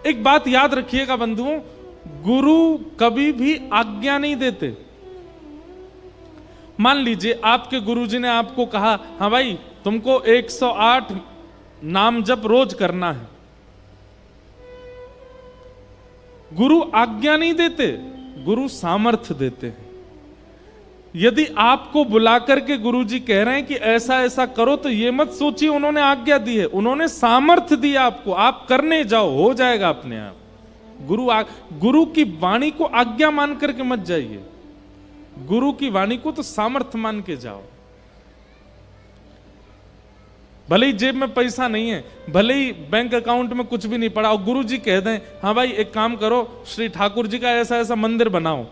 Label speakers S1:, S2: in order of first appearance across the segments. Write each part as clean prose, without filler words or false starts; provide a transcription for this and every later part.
S1: एक बात याद रखिएगा बंधुओं, गुरु कभी भी आज्ञा नहीं देते। मान लीजिए आपके गुरुजी ने आपको कहा, हाँ भाई तुमको 108 नाम जप रोज करना है। गुरु आज्ञा नहीं देते, गुरु सामर्थ्य देते हैं। यदि आपको बुला करके गुरुजी कह रहे हैं कि ऐसा ऐसा करो, तो ये मत सोचिए उन्होंने आज्ञा दी है, उन्होंने सामर्थ्य दिया आपको, आप करने जाओ, हो जाएगा अपने आप। गुरु की वाणी को आज्ञा मान करके मत जाइए, गुरु की वाणी को तो सामर्थ्य मान के जाओ। भले ही जेब में पैसा नहीं है, भले ही बैंक अकाउंट में कुछ भी नहीं पड़ा, और गुरुजी कह दें हाँ भाई एक काम करो, श्री ठाकुर जी का ऐसा ऐसा मंदिर बनाओ,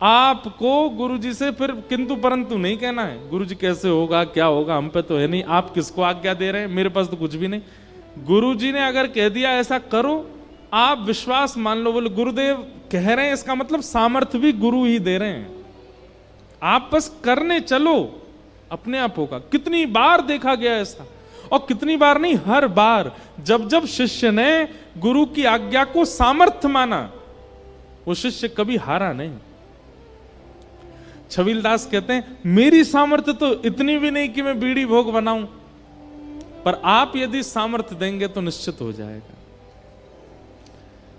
S1: आपको गुरुजी से फिर किंतु परंतु नहीं कहना है। गुरुजी कैसे होगा, क्या होगा, हम पे तो है नहीं, आप किसको आज्ञा दे रहे हैं, मेरे पास तो कुछ भी नहीं। गुरुजी ने अगर कह दिया ऐसा करो, आप विश्वास मान लो, बोले गुरुदेव कह रहे हैं, इसका मतलब सामर्थ्य भी गुरु ही दे रहे हैं, आप बस करने चलो, अपने आप होगा। कितनी बार देखा गया ऐसा, और कितनी बार नहीं, हर बार जब जब शिष्य ने गुरु की आज्ञा को सामर्थ्य माना, वो शिष्य कभी हारा नहीं। छबीलदास कहते हैं मेरी सामर्थ्य तो इतनी भी नहीं कि मैं बीड़ी भोग बनाऊं, पर आप यदि सामर्थ्य देंगे तो निश्चित हो जाएगा।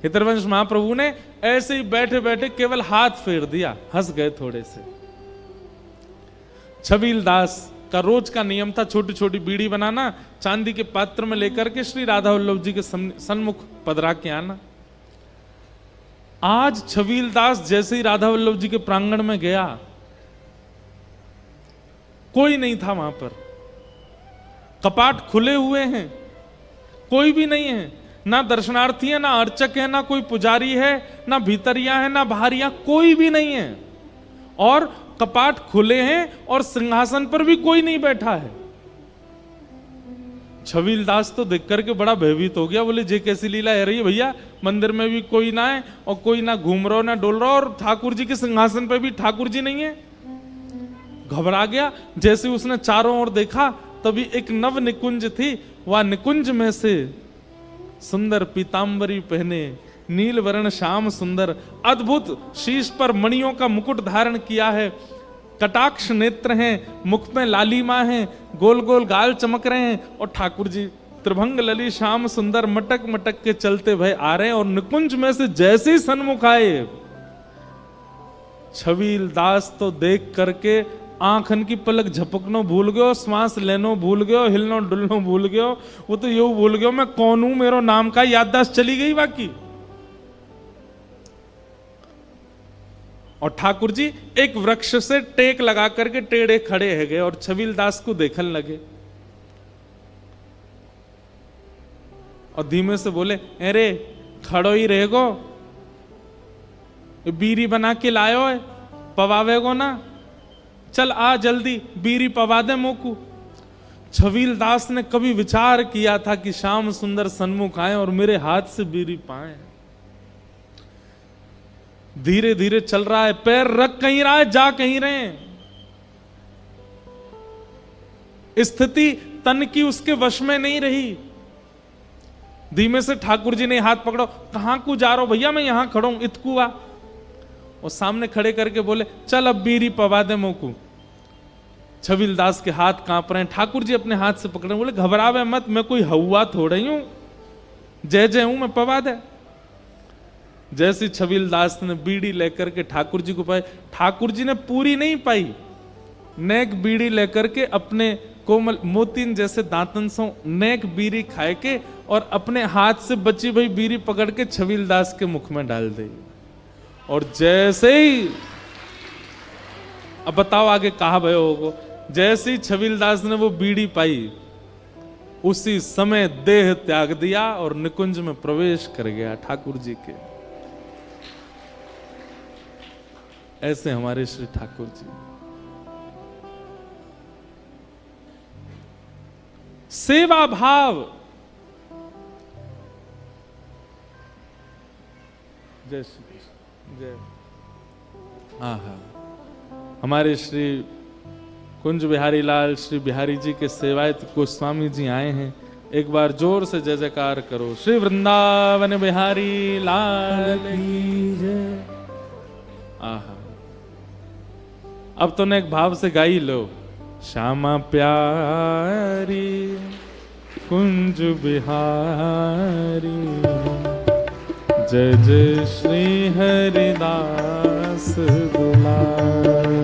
S1: हितरवंश महाप्रभु ने ऐसे ही बैठे बैठे केवल हाथ फेर दिया, हंस गए थोड़े से। छबीलदास का रोज का नियम था छोटी छोटी बीड़ी बनाना, चांदी के पात्र में लेकर के श्री राधा वल्लभ जी के सन्मुख पधरा के आना। आज छबीलदास जैसे ही राधा वल्लभ जी के प्रांगण में गया, कोई नहीं था वहां पर, कपाट खुले हुए हैं, कोई भी नहीं है, ना दर्शनार्थी है, ना अर्चक है, ना कोई पुजारी है, ना भीतरिया है, ना बाहरिया, कोई भी नहीं है, और कपाट खुले हैं और सिंहासन पर भी कोई नहीं बैठा है। छबीलदास तो देख करके बड़ा भयभीत हो गया, बोले जे कैसी लीला है रही है भैया, मंदिर में भी कोई ना है और कोई ना घूम रहा ना डोल रहा, और ठाकुर जी के सिंहासन पर भी ठाकुर जी नहीं है। घबरा गया। जैसे उसने चारों ओर देखा, तभी एक नव निकुंज थी, वह निकुंज में से सुंदर पीतांबरी पहने, नील वर्ण श्याम सुंदर, अद्भुत शीश पर मणियों का मुकुट धारण किया है, कटाक्ष नेत्र हैं, मुख में लालिमा है, गोल गोल गाल चमक रहे हैं, और ठाकुर जी त्रिभंग लली श्याम सुंदर मटक मटक के चलते भय आ रहे हैं। और निकुंज में से जैसे ही सन्मुख आए, छबीलदास तो देख करके आंखन की पलक झपकनो भूल गयो, श्वास लेनो भूल गयो, हिलनो डुलनो भूल गयो, वो तो यूं भूल गयो मैं कौन हूं, मेरो नाम का याददाश्त चली गई बाकी। और ठाकुर जी एक वृक्ष से टेक लगा करके टेढ़े खड़े है गए और छबीलदास को देखने लगे, और धीमे से बोले अरे खड़ो ही रहेगो, बीरी बना के लायो है, पवावेगो ना, चल आ जल्दी बीरी पवा दे मोकू। छबीलदास ने कभी विचार किया था कि श्याम सुंदर सन्मुख आए और मेरे हाथ से बीरी पाए। धीरे धीरे चल रहा है, पैर रख कहीं रहा है, जा कहीं रहे हैं, स्थिति तन की उसके वश में नहीं रही। धीमे से ठाकुर जी ने हाथ पकड़ो, कहां को जा रहा हो भैया, मैं यहां खड़ा हूं, इतकू आ। और सामने खड़े करके बोले चल अब बीरी पवा दे मोकू। छबीलदास के हाथ कांप रहे हैं, ठाकुर जी अपने हाथ से पकड़े, बोले घबरावे मत, मैं कोई हवा थोड़ा ही हूं, जय जय हूं मैं, पवा दे। जैसे छबीलदास ने बीड़ी लेकर के ठाकुर जी को पाई, ठाकुर जी ने पूरी नहीं पाई, नेक बीड़ी लेकर के अपने कोमल मोतीन जैसे दांतन से नेक बीड़ी खाए के और अपने हाथ से बची हुई बीड़ी पकड़ के छबीलदास के मुख में डाल दी। और जैसे ही, अब बताओ आगे कहा भय होगो, जैसे ही छबीलदास ने वो बीड़ी पाई, उसी समय देह त्याग दिया और निकुंज में प्रवेश कर गया ठाकुर जी के। ऐसे हमारे श्री ठाकुर जी सेवा भाव। जय श्री कृष्ण, जय। हाँ, हमारे श्री कुंज बिहारी लाल श्री बिहारी जी के सेवायत गोस्वामी जी आए हैं, एक बार जोर से जय जयकार करो। श्री वृंदावन बिहारी लाल की जय। आहा, अब तूने एक भाव से गाई लो। श्यामा प्यारी कुंज बिहारी, जय जय श्री हरिदास दुलारी।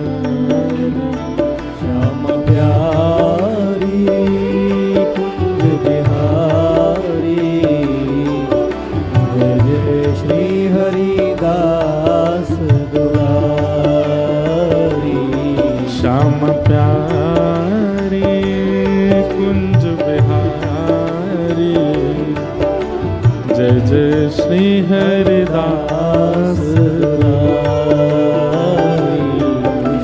S2: श्यामा प्यारी कुंज बिहारी, जय जय श्री हरिदास दुलारी।
S1: श्यामा प्यारी कुंज बिहारी, जय जय श्री हरिदास
S2: दुलारी।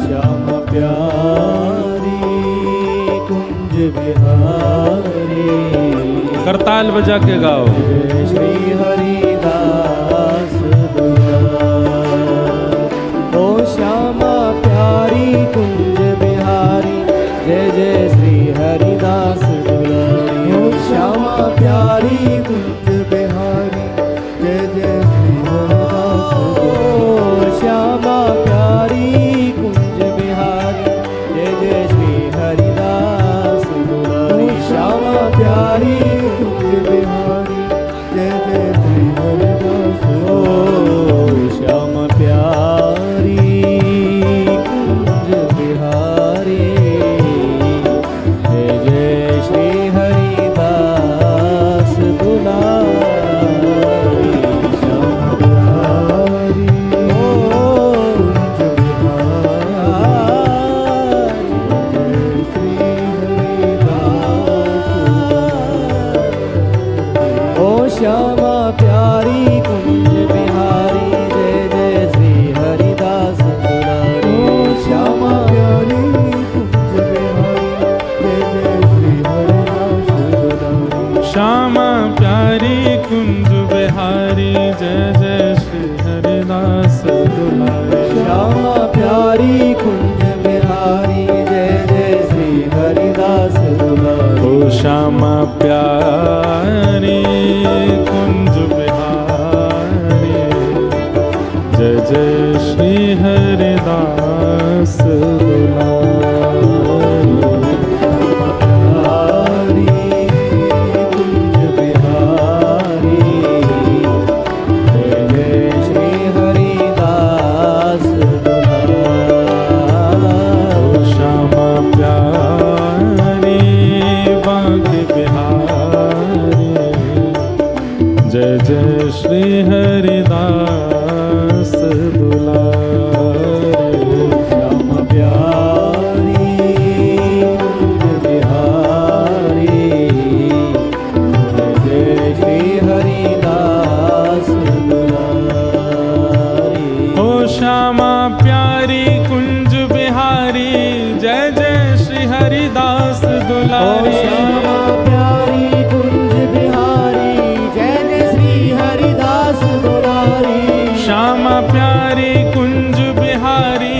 S2: श्यामा प्यारी कुंज बिहारी,
S1: करताल बजा के गाओ।
S2: जय श्री हरिदास दुलारी। ओ श्यामा प्यारी कुंज बिहारी, जय जय श्री हरिदास दुलारी। ओ श्यामा प्यारी कुंज बिहारी, जय जय श्री हरिदास दुलारी। श्यामा प्यारी कुंज बिहारी, जय जय श्री हरिदास दुलारी। श्यामा प्यारी कुंज बिहारी, जय जय श्री हरिदास दुलारी। श्यामा प्यारी कुंज बिहारी, जय जय श्री हरिदास दुलारी। श्यामा प्यारी कुंज बिहारी, जय जय श्री हरिदास दुलारी। ओ श्यामा प्यारी कुंज बिहारी, जय जय श्री हरिदास दुलारी।
S1: श्यामा प्यारी कुंज बिहारी, जय जय श्री हरिदास दुलारी।
S2: श्यामा प्यारी कुंज बिहारी, जय जय श्री हरिदास दुलारी।
S1: ओ श्यामा प्यारी कुंज बिहारी, जय जय श्री हरिदास दुलारी।
S2: प्यारी कुंज बिहारी, जय जय श्री हरिदास दुलारी।
S1: ओ श्यामा प्यारी बांक बिहारी, जय जय श्री हरिदास दुलारी।
S2: श्यामा प्यारी कुंज बिहारी, जय जय श्री हरिदास दुलारी।
S1: ओ श्यामा प्यारी कुंज बिहारी, जय जय श्री हरिदास
S2: ओ
S1: दुलारी।
S2: श्यामा प्यारी कुंज बिहारी, जय जय श्री हरिदास दुलारी।
S1: श्यामा प्यारी कुंज बिहारी,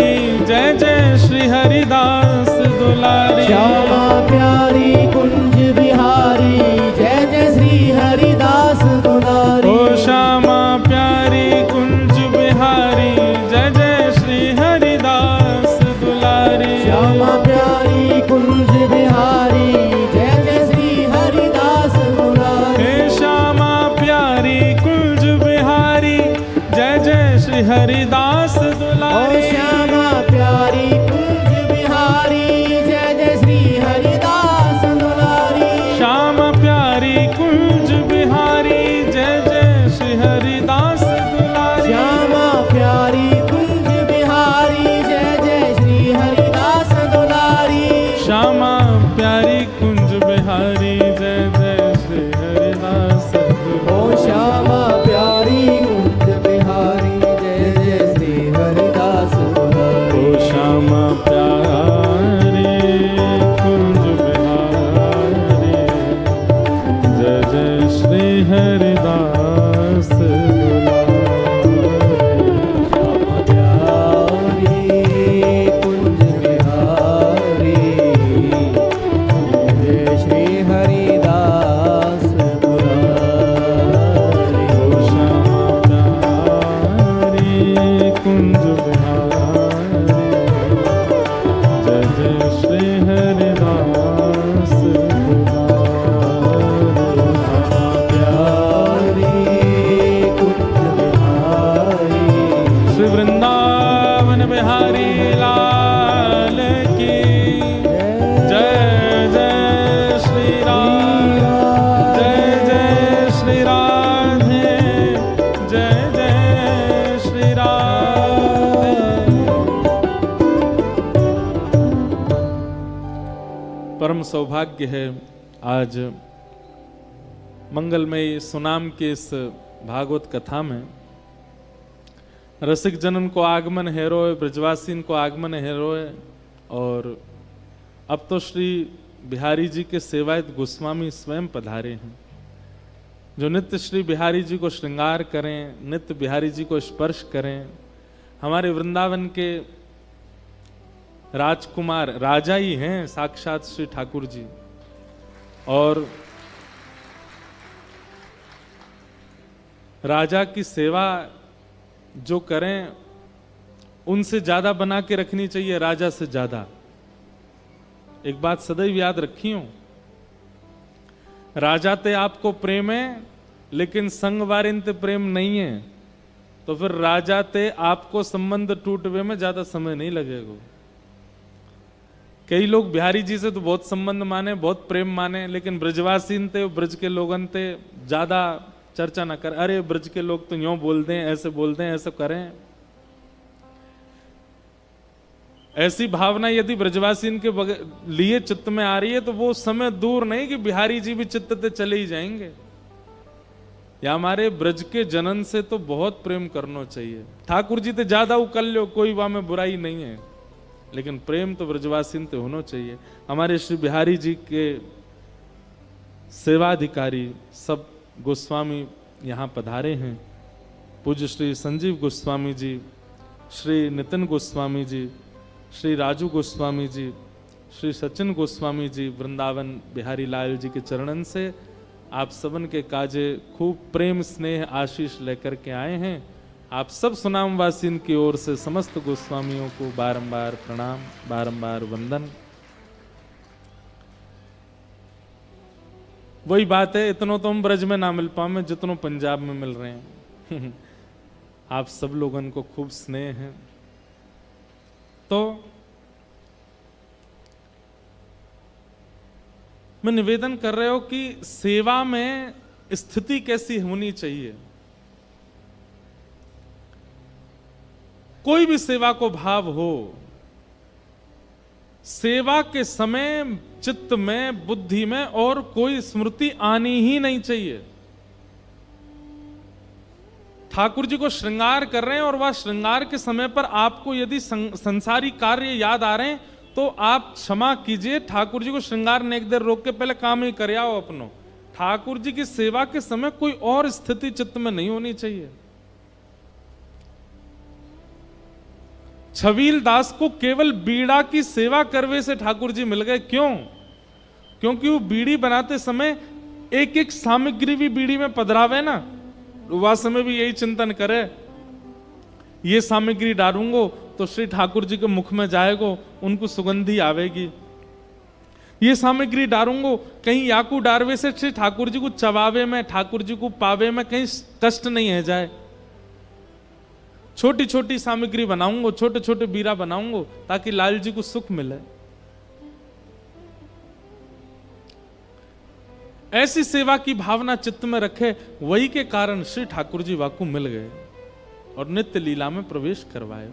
S1: जय जय श्री हरिदास दुलारी।
S2: श्यामा प्यारी कुंज बिहारी, जय जय श्री हरिदास दुलारी।
S1: ओ श्यामा प्यारी कुंज बिहारी, जय जय श्री हरिदास दुलारी।
S2: श्यामा प्यारी कुंज बिहारी, जय जय श्री हरिदास दुलारी।
S1: हे श्यामा प्यारी कुंज बिहारी, जय जय श्री हरिदास
S2: ओ
S1: दुलारी।
S2: श्यामा प्यारी कुंज बिहारी, जय जय श्री हरिदास दुलारी।
S1: श्यामा प्यारी कुंज बिहारी, जय जय श्री हरिदास दुलारी।
S2: श्यामा प्यारी कुंज बिहारी, जय जय श्री हरिदास दुलारी।
S1: श्यामा प्यारी कुंज बिहारी, जय जय श्री हरिदास
S2: ओ
S1: दुलारी।
S2: श्यामा प्यारी कुंज बिहारी, जय जय श्री
S1: सौभाग्य है आज मंगलमय सुनाम के इस भागवत कथा में रसिक जनन को आगमन हेरोय, ब्रजवासीन को आगमन हेरोय, और अब तो श्री बिहारी जी के सेवायत गोस्वामी स्वयं पधारे हैं, जो नित्य श्री बिहारी जी को श्रृंगार करें, नित्य बिहारी जी को स्पर्श करें। हमारे वृंदावन के राजकुमार राजा ही हैं साक्षात श्री ठाकुर जी, और राजा की सेवा जो करें उनसे ज्यादा बना के रखनी चाहिए, राजा से ज्यादा। एक बात सदैव याद रखियो, राजा ते आपको प्रेम है लेकिन संग वारिन ते प्रेम नहीं है, तो फिर राजा ते आपको संबंध टूटवे में ज्यादा समय नहीं लगेगा। कई लोग बिहारी जी से तो बहुत संबंध माने, बहुत प्रेम माने, लेकिन ब्रजवासीन थे, ब्रज के लोगन थे, ज्यादा चर्चा ना कर। अरे ब्रज के लोग तो यूं बोलते हैं, ऐसे बोलते हैं, ऐसे करें। ऐसी भावना यदि ब्रजवासीन के लिए चित्त में आ रही है तो वो समय दूर नहीं कि बिहारी जी भी चित्त से चले ही जाएंगे। या हमारे ब्रज के जनन से तो बहुत प्रेम करना चाहिए। ठाकुर जी तो ज्यादा उकल लो, कोई वहां में बुराई नहीं है, लेकिन प्रेम तो ब्रजवासीन से होना चाहिए। हमारे श्री बिहारी जी के सेवाधिकारी सब गोस्वामी यहाँ पधारे हैं। पूज्य श्री संजीव गोस्वामी जी, श्री नितिन गोस्वामी जी, श्री राजू गोस्वामी जी, श्री सचिन गोस्वामी जी वृंदावन बिहारी लाल जी के चरणन से आप सबन के काजे खूब प्रेम स्नेह आशीष लेकर के आए हैं। आप सब सुनामवासीन की ओर से समस्त गोस्वामियों को बारंबार प्रणाम, बारंबार वंदन। वही बात है, इतनों तो हम ब्रज में ना मिल पाए जितनों पंजाब में मिल रहे हैं। आप सब लोगों को खूब स्नेह है। तो मैं निवेदन कर रहे हो कि सेवा में स्थिति कैसी होनी चाहिए। कोई भी सेवा को भाव हो, सेवा के समय चित्त में, बुद्धि में और कोई स्मृति आनी ही नहीं चाहिए। ठाकुर जी को श्रृंगार कर रहे हैं और वह श्रृंगार के समय पर आपको यदि संसारी कार्य याद आ रहे हैं तो आप क्षमा कीजिए, ठाकुर जी को श्रृंगार ने एक देर रोक के पहले काम ही कर आओ अपनो। ठाकुर जी की सेवा के समय कोई और स्थिति चित्त में नहीं होनी चाहिए। छबील दास को केवल बीड़ा की सेवा करवे से ठाकुर जी मिल गए। क्यों? क्योंकि वो बीड़ी बनाते समय एक एक सामग्री भी बीड़ी में पधरावे ना, वह समय भी यही चिंतन करे, ये सामग्री डालूंगो तो श्री ठाकुर जी के मुख में जाएगो, उनको सुगंधी आवेगी। ये सामग्री डालूंगो कहीं याकू डारवे से श्री ठाकुर जी को चबावे में, ठाकुर जी को पावे में कहीं कष्ट नहीं है जाए। छोटी छोटी सामग्री बनाऊंगो, छोटे छोटे बीरा बनाऊंगो ताकि लाल जी को सुख मिले। ऐसी सेवा की भावना चित्त में रखे, वही के कारण श्री ठाकुर जी वाकू मिल गए और नित्य लीला में प्रवेश करवाए।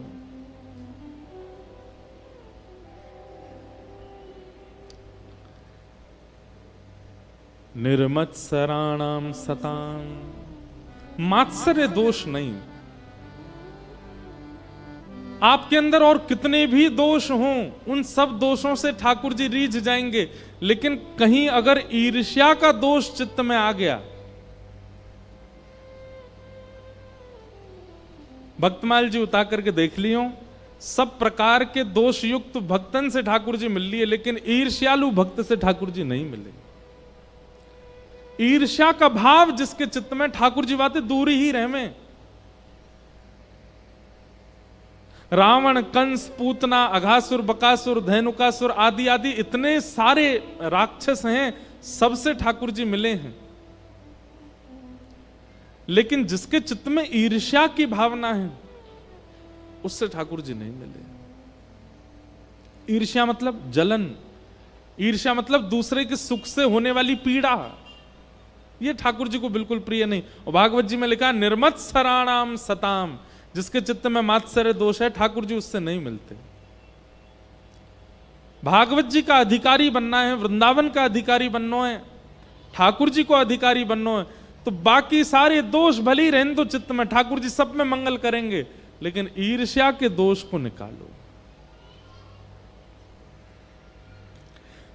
S1: निर्मत्सराणाम सतां, मात्सर्य दोष नहीं। आपके अंदर और कितने भी दोष हों, उन सब दोषों से ठाकुर जी रीझ जाएंगे, लेकिन कहीं अगर ईर्ष्या का दोष चित्त में आ गया, भक्तमाल जी उतार करके देख लियो, सब प्रकार के दोष युक्त भक्तन से ठाकुर जी मिल लिए, लेकिन ईर्ष्यालु भक्त से ठाकुर जी नहीं मिले। ईर्ष्या का भाव जिसके चित्त में, ठाकुर जी बातें दूर ही रहे में। रावण, कंस, पूतना, अघासुर, बकासुर, धेनुकासुर आदि आदि इतने सारे राक्षस हैं, सबसे ठाकुर जी मिले हैं। लेकिन जिसके चित्त में ईर्ष्या की भावना है, उससे ठाकुर जी नहीं मिले। ईर्ष्या मतलब जलन, ईर्ष्या मतलब दूसरे के सुख से होने वाली पीड़ा, ये ठाकुर जी को बिल्कुल प्रिय नहीं। और भागवत जी में लिखा निर्मत्सराणाम सताम, जिसके चित्त में मात्सर्य दोष है, ठाकुर जी उससे नहीं मिलते। भागवत जी का अधिकारी बनना है, वृंदावन का अधिकारी बनना है, ठाकुर जी को अधिकारी बनना है, तो बाकी सारे दोष भले ही रहने दो चित्त में, ठाकुर जी सब में मंगल करेंगे, लेकिन ईर्ष्या के दोष को निकालो।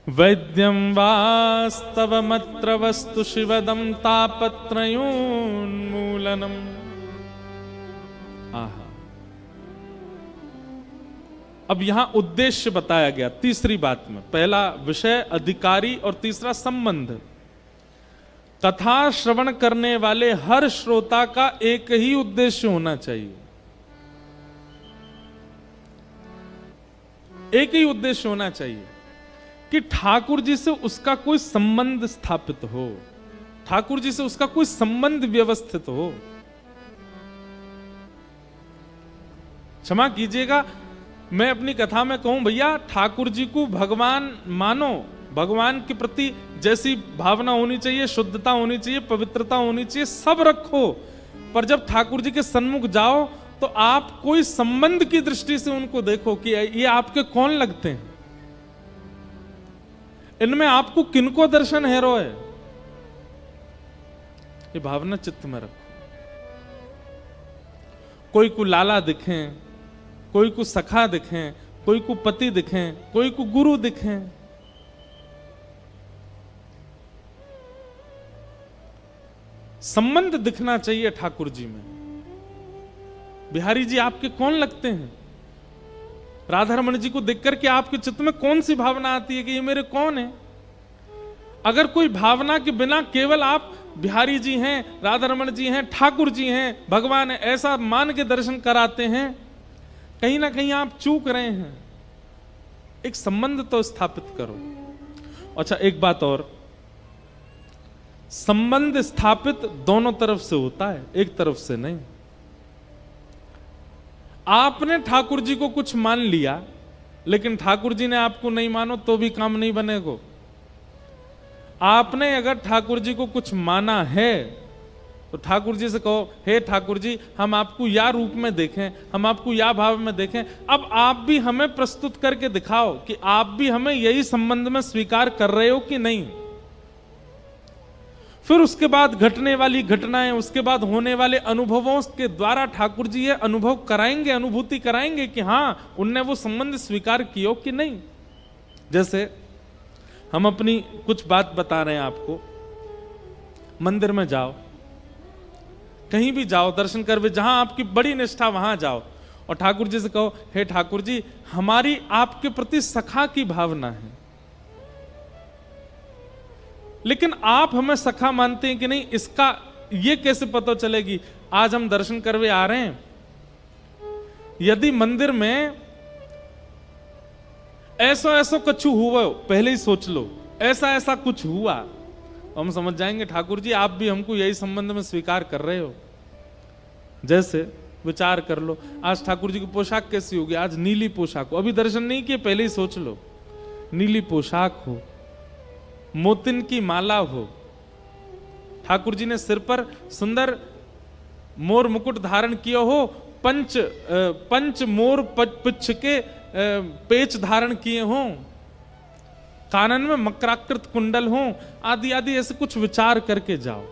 S1: वैद्यम वास्तवमत्र वस्तु शिवदम तापत्रयोन्मूलनम। आहा, अब यहां उद्देश्य बताया गया तीसरी बात में। पहला विषय अधिकारी और तीसरा संबंध। कथा श्रवण करने वाले हर श्रोता का एक ही उद्देश्य होना चाहिए, एक ही उद्देश्य होना चाहिए कि ठाकुर जी से उसका कोई संबंध स्थापित हो, ठाकुर जी से उसका कोई संबंध व्यवस्थित हो। क्षमा कीजिएगा, मैं अपनी कथा में कहूं भैया ठाकुर जी को भगवान मानो, भगवान के प्रति जैसी भावना होनी चाहिए, शुद्धता होनी चाहिए, पवित्रता होनी चाहिए, सब रखो, पर जब ठाकुर जी के सन्मुख जाओ तो आप कोई संबंध की दृष्टि से उनको देखो कि ये आपके कौन लगते हैं, इनमें आपको किनको दर्शन है रोए, ये भावना चित्त में रखो। कोई को लाला दिखें, कोई को सखा दिखें, कोई को पति दिखें, कोई को गुरु दिखें, संबंध दिखना चाहिए ठाकुर जी में। बिहारी जी आपके कौन लगते हैं? राधा रमन जी को देख करके आपके चित्त में कौन सी भावना आती है कि ये मेरे कौन है? अगर कोई भावना के बिना केवल आप बिहारी जी हैं, राधा रमन जी हैं, ठाकुर जी हैं, भगवान है, ऐसा मान के दर्शन कराते हैं, कहीं ना कहीं आप चूक रहे हैं। एक संबंध तो स्थापित करो। अच्छा, एक बात और, संबंध स्थापित दोनों तरफ से होता है, एक तरफ से नहीं। आपने ठाकुर जी को कुछ मान लिया, लेकिन ठाकुर जी ने आपको नहीं मानो तो भी काम नहीं बनेगा। आपने अगर ठाकुर जी को कुछ माना है तो ठाकुर जी से कहो, हे ठाकुर जी, हम आपको या रूप में देखें, हम आपको या भाव में देखें, अब आप भी हमें प्रस्तुत करके दिखाओ कि आप भी हमें यही संबंध में स्वीकार कर रहे हो कि नहीं। फिर उसके बाद घटने वाली घटनाएं, उसके बाद होने वाले अनुभवों के द्वारा ठाकुर जी ये अनुभव कराएंगे, अनुभूति कराएंगे कि हां उनने वो संबंध स्वीकार किया कि नहीं। जैसे हम अपनी कुछ बात बता रहे हैं आपको, मंदिर में जाओ, कहीं भी जाओ, दर्शन करवे, जहां आपकी बड़ी निष्ठा वहां जाओ और ठाकुर जी से कहो, हे ठाकुर जी, हमारी आपके प्रति सखा की भावना है, लेकिन आप हमें सखा मानते हैं कि नहीं, इसका ये कैसे पता चलेगी? आज हम दर्शन करवे आ रहे हैं, यदि मंदिर में ऐसा ऐसा कुछ हुआ, पहले ही सोच लो, ऐसा ऐसा कुछ हुआ, हम समझ जाएंगे ठाकुर जी आप भी हमको यही संबंध में स्वीकार कर रहे हो। जैसे विचार कर लो, आज ठाकुर जी की पोशाक कैसी होगी? आज नीली पोशाक हो, अभी दर्शन नहीं किए, पहले ही सोच लो, नीली पोशाक हो, मोतिन की माला हो, ठाकुर जी ने सिर पर सुंदर मोर मुकुट धारण किया हो, पंच मोर पुच्छ के पेच धारण किए हों, कानन में मकराकृत कुंडल हों, आदि आदि ऐसे कुछ विचार करके जाओ।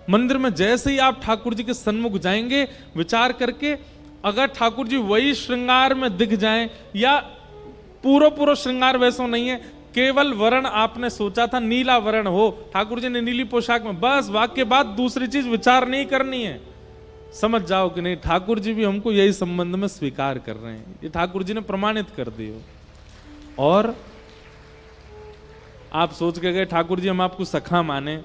S1: मंदिर में जैसे ही आप ठाकुर जी के सन्मुख जाएंगे, विचार करके, अगर ठाकुर जी वही श्रृंगार में दिख जाएं, या पूरा श्रृंगार वैसा नहीं है, केवल वर्ण आपने सोचा था नीला वर्ण हो, ठाकुर जी ने नीली पोशाक में, बस वाक्य बाद दूसरी चीज विचार नहीं करनी है, समझ जाओ कि नहीं ठाकुर जी भी हमको यही संबंध में स्वीकार कर रहे हैं, ये ठाकुर जी ने प्रमाणित कर दियो। और आप सोच के गए ठाकुर जी हम आपको सखा माने,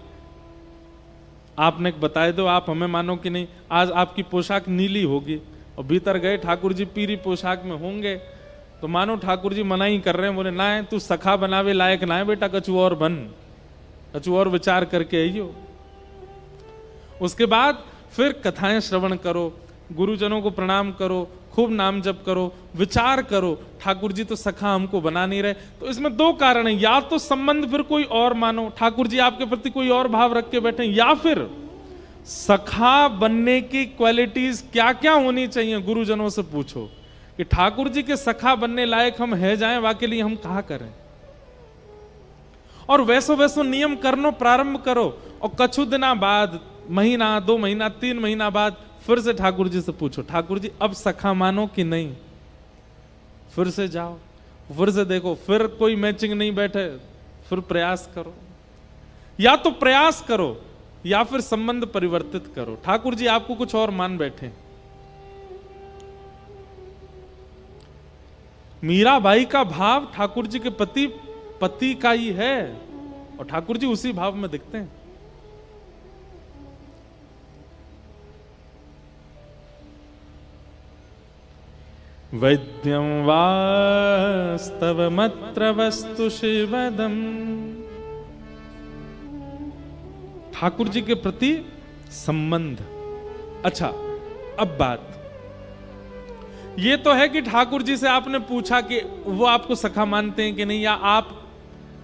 S1: आपने बताए दो आप हमें मानो कि नहीं, आज आपकी पोशाक नीली होगी, और भीतर गए ठाकुर जी पीली पोशाक में होंगे, तो मानो ठाकुर जी मना ही कर रहे हैं, बोले ना है तू सखा बनावे लायक ना है बेटा, कछु और बन, कछु और विचार करके आइयो। उसके बाद फिर कथाएं श्रवण करो, गुरुजनों को प्रणाम करो, खूब नाम जप करो, विचार करो, ठाकुर जी तो सखा हमको बना नहीं रहे। तो इसमें दो कारण है, या तो संबंध फिर कोई और मानो, ठाकुर जी आपके प्रति कोई और भाव रख के बैठे, या फिर सखा बनने की क्वालिटीज क्या क्या होनी चाहिए, गुरुजनों से पूछो कि ठाकुर जी के सखा बनने लायक हम है जाएं, वाके लिए हम कहा करें। और वैसो वैसो नियम करनो प्रारंभ करो, और कछु दिना बाद, महीना 2 महीना 3 महीना बाद फिर से ठाकुर जी से पूछो, ठाकुर जी अब सखा मानो कि नहीं। फिर से जाओ, फिर से देखो, फिर कोई मैचिंग नहीं बैठे, फिर प्रयास करो। या तो प्रयास करो या फिर संबंध परिवर्तित करो। ठाकुर जी आपको कुछ और मान बैठे। मीराबाई का भाव ठाकुर जी के पति का ही है, और ठाकुर जी उसी भाव में दिखते हैं। वैद्यं वास्तवमत्र वस्तु शिवदम्। ठाकुर जी के प्रति संबंध। अच्छा, अब बात ये तो है कि ठाकुर जी से आपने पूछा कि वो आपको सखा मानते हैं कि नहीं, या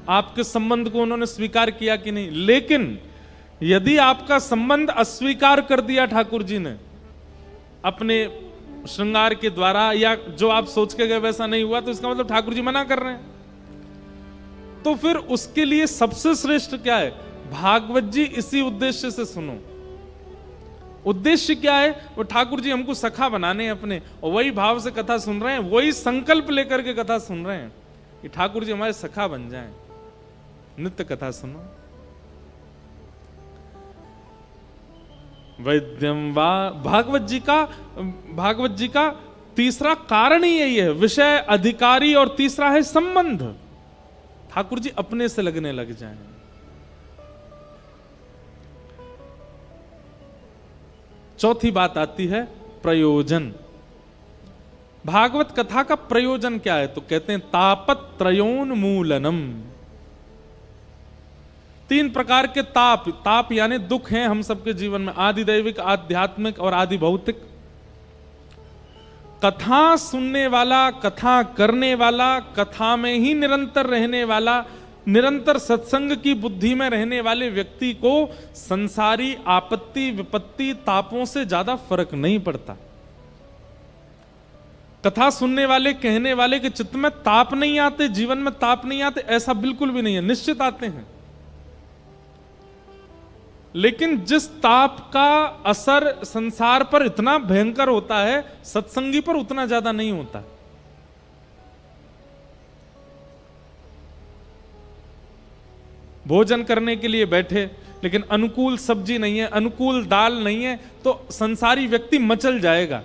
S1: आपके संबंध को उन्होंने स्वीकार किया कि नहीं। लेकिन यदि आपका संबंध अस्वीकार कर दिया ठाकुर जी ने अपने श्रृंगार के द्वारा, या जो आप सोच के गए वैसा नहीं हुआ, तो इसका मतलब ठाकुर जी मना कर रहे हैं। तो फिर उसके लिए सबसे श्रेष्ठ क्या है? भागवत जी इसी उद्देश्य से सुनो। उद्देश्य क्या है? वो ठाकुर जी हमको सखा बनाने हैं अपने, और वही भाव से कथा सुन रहे हैं, वही संकल्प लेकर के कथा सुन रहे हैं कि ठाकुर जी हमारे सखा बन जाएं। नित्य कथा सुनो। वैद्यम वा, भागवत जी का तीसरा कारण ही यही है, विषय, अधिकारी, और तीसरा है संबंध। ठाकुर जी अपने से लगने लग जाएं। चौथी बात आती है प्रयोजन। भागवत कथा का प्रयोजन क्या है? तो कहते हैं तापत्रयोन्मूलनम। 3 प्रकार के ताप यानी दुख हैं हम सबके जीवन में, आदि दैविक, आध्यात्मिक और आदि भौतिक। कथा सुनने वाला, कथा करने वाला, कथा में ही निरंतर रहने वाला, निरंतर सत्संग की बुद्धि में रहने वाले व्यक्ति को संसारी आपत्ति, विपत्ति, तापों से ज्यादा फर्क नहीं पड़ता। कथा सुनने वाले, कहने वाले के चित्त में ताप नहीं आते, जीवन में ताप नहीं आते, ऐसा बिल्कुल भी नहीं है, निश्चित आते हैं। लेकिन जिस ताप का असर संसार पर इतना भयंकर होता है, सत्संगी पर उतना ज्यादा नहीं होता। भोजन करने के लिए बैठे, लेकिन अनुकूल सब्जी नहीं है, अनुकूल दाल नहीं है, तो संसारी व्यक्ति मचल जाएगा।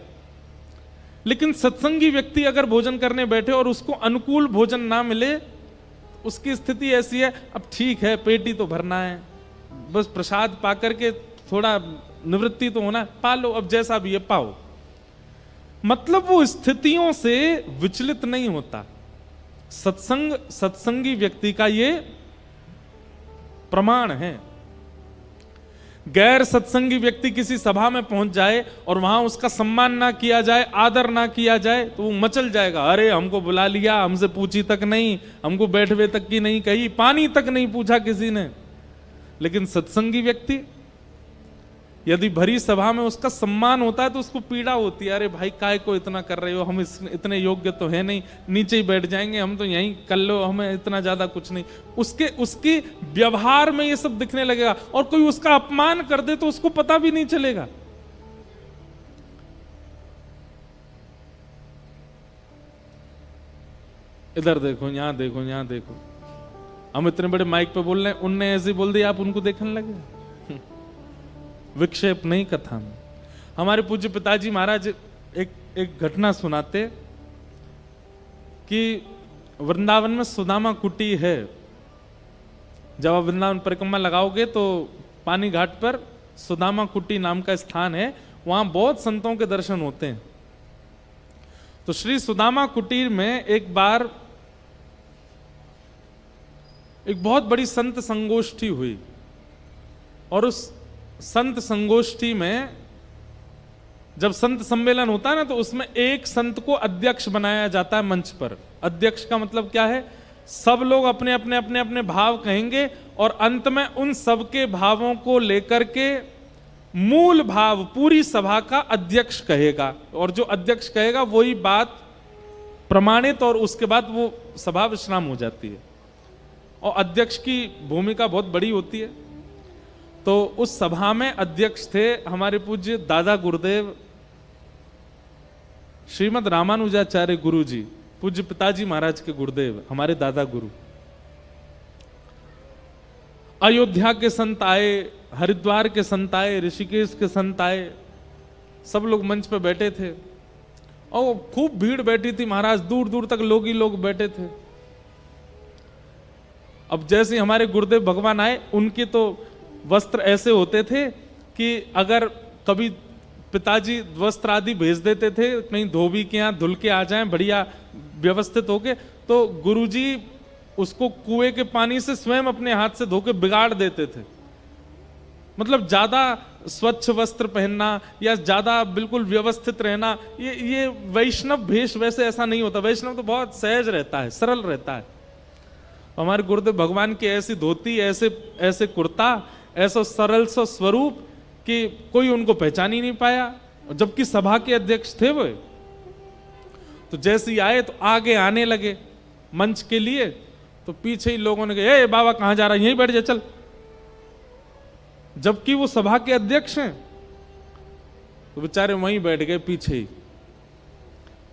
S1: लेकिन सत्संगी व्यक्ति अगर भोजन करने बैठे और उसको अनुकूल भोजन ना मिले, उसकी स्थिति ऐसी है, अब ठीक है, पेट ही तो भरना है, बस प्रसाद पा करके थोड़ा निवृत्ति तो होना, पा लो, अब जैसा भी है पाओ। मतलब वो स्थितियों से विचलित नहीं होता। सत्संगी व्यक्ति का ये प्रमाण है। गैर सत्संगी व्यक्ति किसी सभा में पहुंच जाए और वहां उसका सम्मान ना किया जाए, आदर ना किया जाए, तो वो मचल जाएगा। अरे हमको बुला लिया, हमसे पूछी तक नहीं, हमको बैठवे तक की नहीं कही, पानी तक नहीं पूछा किसी ने। लेकिन सत्संगी व्यक्ति, यदि भरी सभा में उसका सम्मान होता है तो उसको पीड़ा होती है, अरे भाई काय को इतना कर रहे हो, हम इतने योग्य तो है नहीं, नीचे ही बैठ जाएंगे, हम तो यहीं कर लो, हमें इतना ज्यादा कुछ नहीं। उसके व्यवहार में ये सब दिखने लगेगा। और कोई उसका अपमान कर दे तो उसको पता भी नहीं चलेगा। इधर देखो, यहां देखो, यहां देखो, हम इतने बड़े माइक पे बोल रहे हैं, उनने ऐसे बोल दिया, आप उनको देखने लगे। विक्षेप नहीं कथा में। हमारे पूज्य पिताजी महाराज एक घटना सुनाते कि वृंदावन में सुदामा कुटी है। जब आप वृंदावन परिक्रमा लगाओगे तो पानी घाट पर सुदामा कुटी नाम का स्थान है, वहां बहुत संतों के दर्शन होते हैं। तो श्री सुदामा कुटीर में एक बार एक बहुत बड़ी संत संगोष्ठी हुई, और उस संत संगोष्ठी में जब संत सम्मेलन होता है ना, तो उसमें एक संत को अध्यक्ष बनाया जाता है मंच पर। अध्यक्ष का मतलब क्या है? सब लोग अपने अपने अपने अपने भाव कहेंगे और अंत में उन सबके भावों को लेकर के मूल भाव पूरी सभा का अध्यक्ष कहेगा, और जो अध्यक्ष कहेगा वही बात प्रमाणित, और उसके बाद वो सभा विश्राम हो जाती है। और अध्यक्ष की भूमिका बहुत बड़ी होती है। तो उस सभा में अध्यक्ष थे हमारे पूज्य दादा गुरुदेव श्रीमद रामानुजाचार्य गुरु जी, पूज्य पिताजी महाराज के गुरुदेव, हमारे दादा गुरु। अयोध्या के संत आए, हरिद्वार के संत आए, ऋषिकेश के संत आए, सब लोग मंच पे बैठे थे और खूब भीड़ बैठी थी महाराज, दूर दूर तक लोग ही लोग बैठे थे। अब जैसे हमारे गुरुदेव भगवान आए, उनके तो वस्त्र ऐसे होते थे कि अगर कभी पिताजी वस्त्र आदि भेज देते थे कहीं धोबी के यहाँ धुल के आ जाएं बढ़िया व्यवस्थित होके, तो गुरुजी उसको कुएं के पानी से स्वयं अपने हाथ से धो के बिगाड़ देते थे। मतलब ज्यादा स्वच्छ वस्त्र पहनना या ज्यादा बिल्कुल व्यवस्थित रहना, ये वैष्णव भेष वैसे ऐसा नहीं होता। वैष्णव तो बहुत सहज रहता है, सरल रहता है। हमारे गुरुदेव भगवान की ऐसी धोती, ऐसे ऐसे कुर्ता, ऐसा सरल सा स्वरूप कि कोई उनको पहचान ही नहीं पाया, जबकि सभा के अध्यक्ष थे वो। तो जैसे ही आए तो आगे आने लगे मंच के लिए, तो पीछे ही लोगों ने कहा, ए बाबा कहां जा रहा है, यहीं बैठ जा चल। जबकि वो सभा के अध्यक्ष हैं, तो बेचारे वहीं बैठ गए पीछे ही,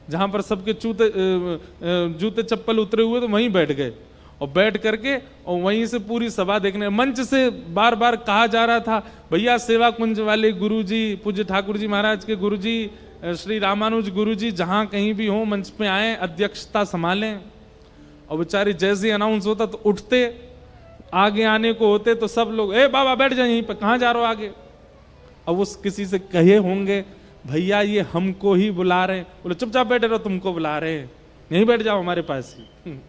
S1: जहां पर सबके जूते चप्पल उतरे हुए, तो वहीं बैठ गए और बैठ करके और वहीं से पूरी सभा देखने। मंच से बार बार कहा जा रहा था, भैया सेवा कुंज वाले गुरुजी, पूज्य ठाकुर जी महाराज के गुरुजी, श्री रामानुज गुरुजी जहां कहीं भी हो मंच पे आए, अध्यक्षता संभालें। और बेचारे जैसे अनाउंस होता तो उठते, आगे आने को होते तो सब लोग, ए बाबा बैठ जाए यहीं पे, कहां जा रहे हो आगे। अब उस किसी से कहे होंगे, भैया ये हमको ही बुला रहे हैं। बोले चुपचाप बैठे रहो, तुमको बुला रहे हैं, यहीं बैठ जाओ हमारे पास ही।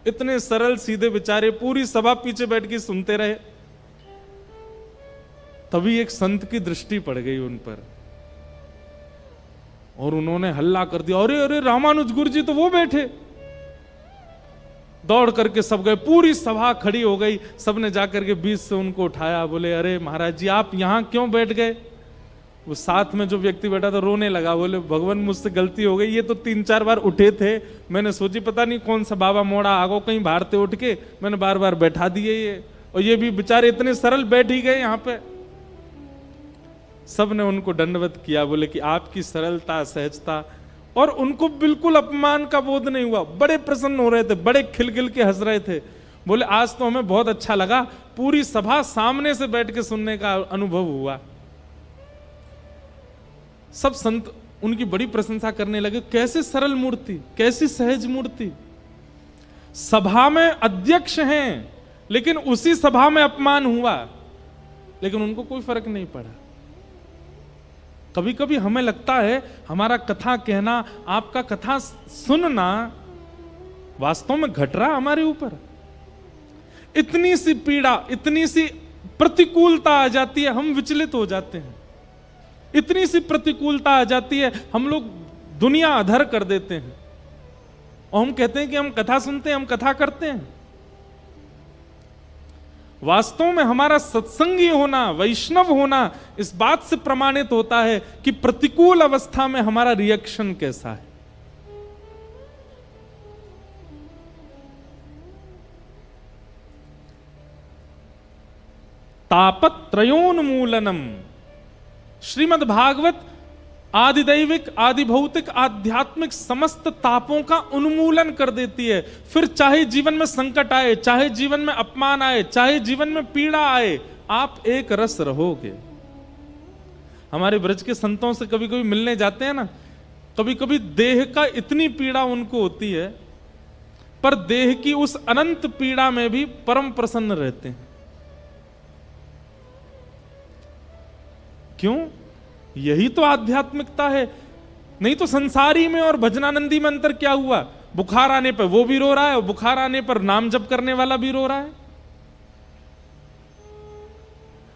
S1: इतने सरल सीधे बेचारे, पूरी सभा पीछे बैठ के सुनते रहे। तभी एक संत की दृष्टि पड़ गई उन पर और उन्होंने हल्ला कर दिया, अरे अरे रामानुज गुरु जी तो वो बैठे। दौड़ करके सब गए, पूरी सभा खड़ी हो गई, सबने जाकर के बीच से उनको उठाया। बोले अरे महाराज जी आप यहां क्यों बैठ गए। वो साथ में जो व्यक्ति बैठा था रोने लगा, बोले भगवान मुझसे गलती हो गई, ये तो 3-4 बार उठे थे, मैंने सोची पता नहीं कौन सा बाबा मोड़ा आगो कहीं भारते उठ के, मैंने बार बार बैठा दिए ये, और ये भी बेचारे इतने सरल बैठ ही गए यहाँ पे। सब ने उनको दंडवत किया, बोले कि आपकी सरलता सहजता, और उनको बिल्कुल अपमान का बोध नहीं हुआ, बड़े प्रसन्न हो रहे थे, बड़े खिलखिल के हंस रहे थे। बोले आज तो हमें बहुत अच्छा लगा, पूरी सभा सामने से बैठ के सुनने का अनुभव हुआ। सब संत उनकी बड़ी प्रशंसा करने लगे, कैसे सरल मूर्ति, कैसी सहज मूर्ति। सभा में अध्यक्ष हैं लेकिन उसी सभा में अपमान हुआ, लेकिन उनको कोई फर्क नहीं पड़ा। कभी कभी हमें लगता है हमारा कथा कहना, आपका कथा सुनना वास्तव में घट रहा हमारे ऊपर। इतनी सी पीड़ा, इतनी सी प्रतिकूलता आ जाती है, हम विचलित हो जाते हैं। इतनी सी प्रतिकूलता आ जाती है, हम लोग दुनिया अधर कर देते हैं और हम कहते हैं कि हम कथा सुनते हैं, हम कथा करते हैं। वास्तव में हमारा सत्संगी होना, वैष्णव होना इस बात से प्रमाणित होता है कि प्रतिकूल अवस्था में हमारा रिएक्शन कैसा है। तापत्रयोन्मूलनम, श्रीमद् भागवत आदिदैविक, आदिभौतिक, आध्यात्मिक समस्त तापों का उन्मूलन कर देती है। फिर चाहे जीवन में संकट आए, चाहे जीवन में अपमान आए, चाहे जीवन में पीड़ा आए, आप एक रस रहोगे। हमारे ब्रज के संतों से कभी कभी मिलने जाते हैं ना, कभी कभी देह का इतनी पीड़ा उनको होती है, पर देह की उस अनंत पीड़ा में भी परम प्रसन्न रहते हैं। क्यों? यही तो आध्यात्मिकता है। नहीं तो संसारी में और भजनानंदी में अंतर क्या हुआ? बुखार आने पर वो भी रो रहा है और बुखार आने पर नाम जप करने वाला भी रो रहा है।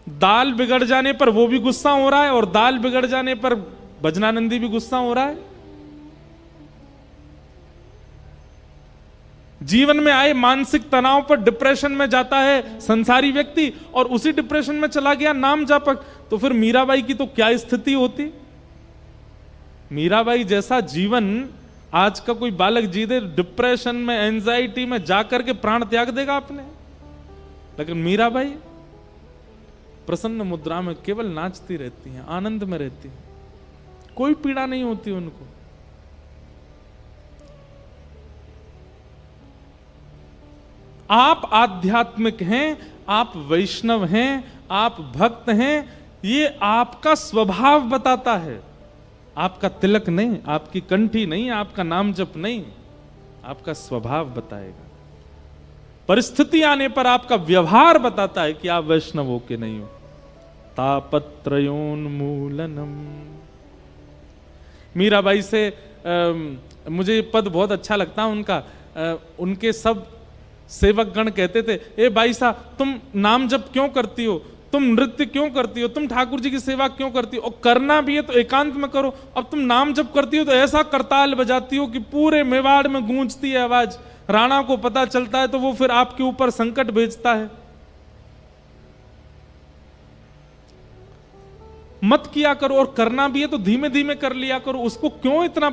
S1: दाल बिगड़ जाने पर वो भी गुस्सा हो रहा है और दाल बिगड़ जाने पर भजनानंदी भी गुस्सा हो रहा है। जीवन में आए मानसिक तनाव पर डिप्रेशन में जाता है संसारी व्यक्ति, और उसी डिप्रेशन में चला गया नाम जापक, तो फिर मीराबाई की तो क्या स्थिति होती। मीराबाई जैसा जीवन आज का कोई बालक जी दे, डिप्रेशन में, एंजाइटी में जाकर के प्राण त्याग देगा आपने। लेकिन मीराबाई प्रसन्न मुद्रा में केवल नाचती रहती हैं, आनंद में रहती हैं, कोई पीड़ा नहीं होती उनको। आप आध्यात्मिक हैं, आप वैष्णव हैं, आप भक्त हैं, ये आपका स्वभाव बताता है, आपका तिलक नहीं, आपकी कंठी नहीं, आपका नाम जप नहीं, आपका स्वभाव बताएगा। परिस्थिति आने पर आपका व्यवहार बताता है कि आप वैष्णव हो कि नहीं हो। तापत्रयोन्मूलनम। मीराबाई से मुझे ये पद बहुत अच्छा लगता है उनका। उनके सब सेवक गण कहते थे, ए बाई साहब तुम नाम जप क्यों करती हो, तुम नृत्य क्यों करती हो, तुम ठाकुर जी की सेवा क्यों करती हो, और करना भी है तो एकांत में करो। अब तुम नाम जप करती हो तो ऐसा करताल बजाती हो कि पूरे मेवाड़ में गूंजती है आवाज, राणा को पता चलता है तो वो फिर आपके ऊपर संकट भेजता है। मत किया करो, और करना भी है तो धीमे धीमे कर लिया करो। उसको क्यों इतना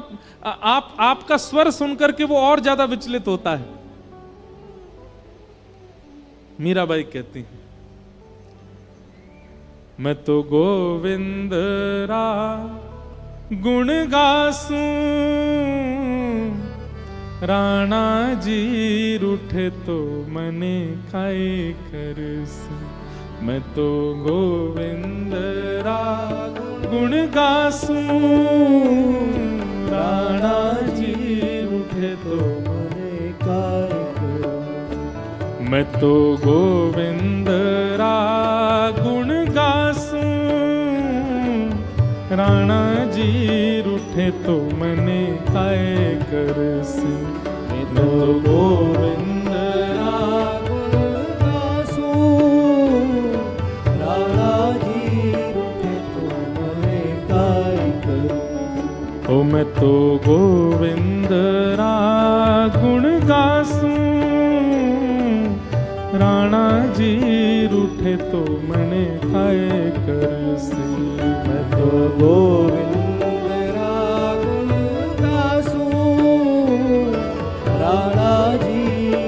S1: आपका स्वर सुनकर के वो और ज्यादा विचलित होता है। मीराबाई कहती है, मैं तो गोविंद रा गुण गासूं, राणा जी रूठे तो मने खाए करसूं। मैं तो गोविंद रा गुण गासूं, राणा जी रूठे तो मने खाए करसूं। मैं तो गोविंद रा गुण गासूं, राणा जी रूठे तो मने खाए करसूं। मैं तो गोविंद रा गुण गासूं, राणा जी रूठे तो मने खाए करसूं। ओ मैं तो गोविंद रा गुण गासूं, राणा जी रूठे तो मने खाए करसी। मैं तो गोविंद रा गुण गासूं, राणा जी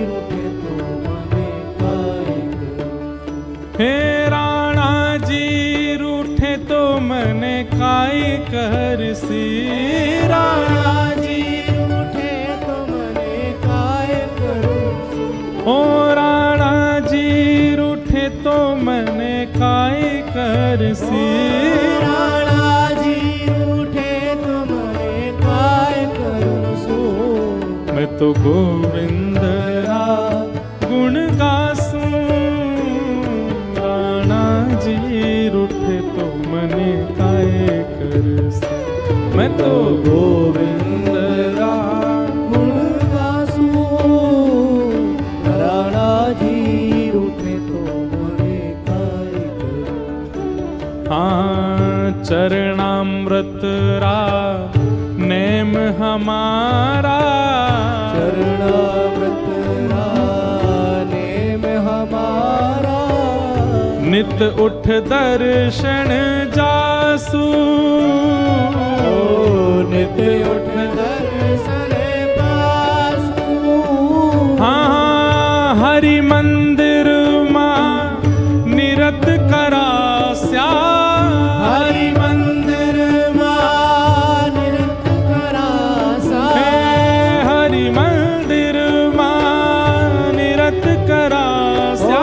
S1: रूठे तो मने खाए करसी। हे राणा जी रूठे तो मने खाए करसी, राणा जी रूठे तो मने खाए करसी। ओ तो मने खाए करसी, राणा जी रूठे तो मने खाए करसूं। मैं तो गोविंद रा गुण गासूं, राणा जी रूठे तो मने खाए करसी। मैं तो गोविंद रा गुण गासूं, राणा जी चरणामृत रा नेम हमारा, चरणामृत रा नेम हमारा। नित उठ दर्शन जासू, नित उठ दर्शन जासू। हाँ हरि मंदिर मां निरत करास्या, हरि मंदिर मां निरत करासा। हरि मंदिर मां निरत करासा,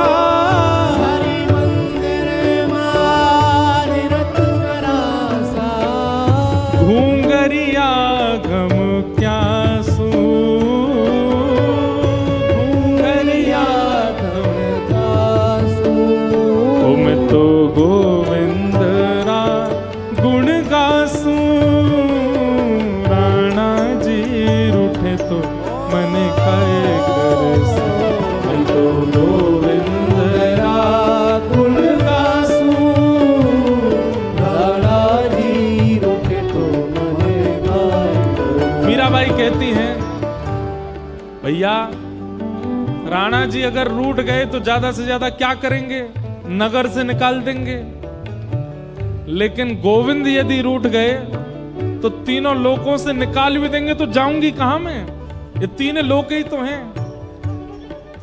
S1: हरि मंदिर मां निरत करासा। घूंगरिया घम क्यासू, घूंगरिया घम जी अगर रूठ गए तो ज्यादा से ज्यादा क्या करेंगे, नगर से निकाल देंगे। लेकिन गोविंद यदि रूठ गए तो तीनों लोकों से निकाल भी देंगे, तो जाऊंगी कहां मैं? ये तीन लोक ही तो हैं।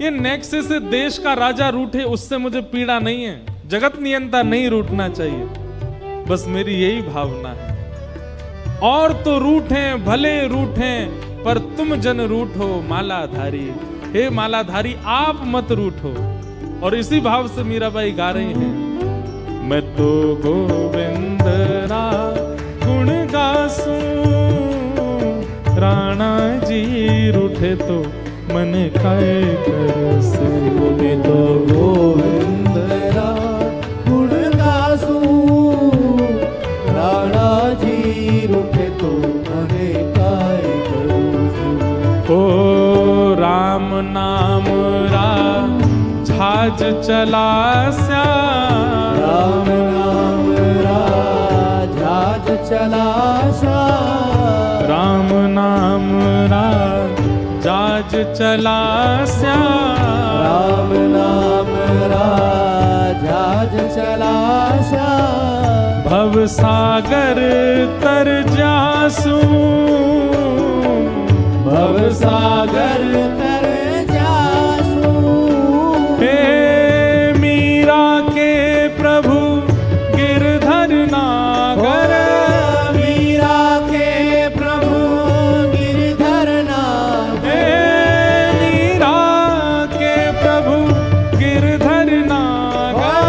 S1: ये नेक्से से देश का राजा रूठे उससे मुझे पीड़ा नहीं है, जगत नियंता नहीं रूठना चाहिए, बस मेरी यही भावना है। और तो रूठे भले रूठे पर तुम जन रूठो मालाधारी, हे मालाधारी आप मत रूठो। और इसी भाव से मीराबाई गा रही हैं, मैं तो गोविंद रा गुण गासूं, राणा जी रूठे तो मन काय करसू।
S2: मैं तो गोविंद रा गुण गासूं, राणा जी रूठे तो मने काय करसू।
S1: ओ राम नाम रा झाज चलास्या,
S2: राम नाम रा झाज चलास्या,
S1: राम नाम रा झाज चलास्या,
S2: राम नाम रा झाज चलास्या।
S1: भव सागर तर जासू,
S2: भव सागर तर जासू।
S1: हे मीरा के प्रभु गिरधर नागर,
S2: मीरा के प्रभु गिरधर नागर,
S1: हे मीरा के प्रभु गिरधर नागर,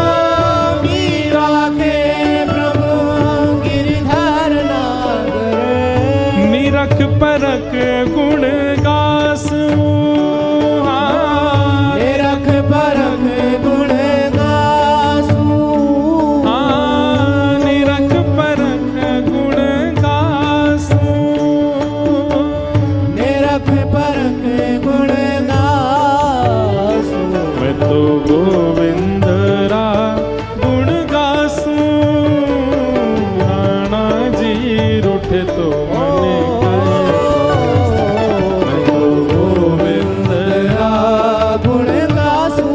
S2: मीरा के प्रभु गिरधर नागर।
S1: निरख परख गुण गासू,
S2: निरख परख गुण गासू,
S1: निरख परख गुण गासू।
S2: निरख परख गुण गासू।
S1: मैं तो गोविंद रा गुण गासू, राणा जी रूठे तो मने मैं तो गोविंद रा
S2: गुण गासू,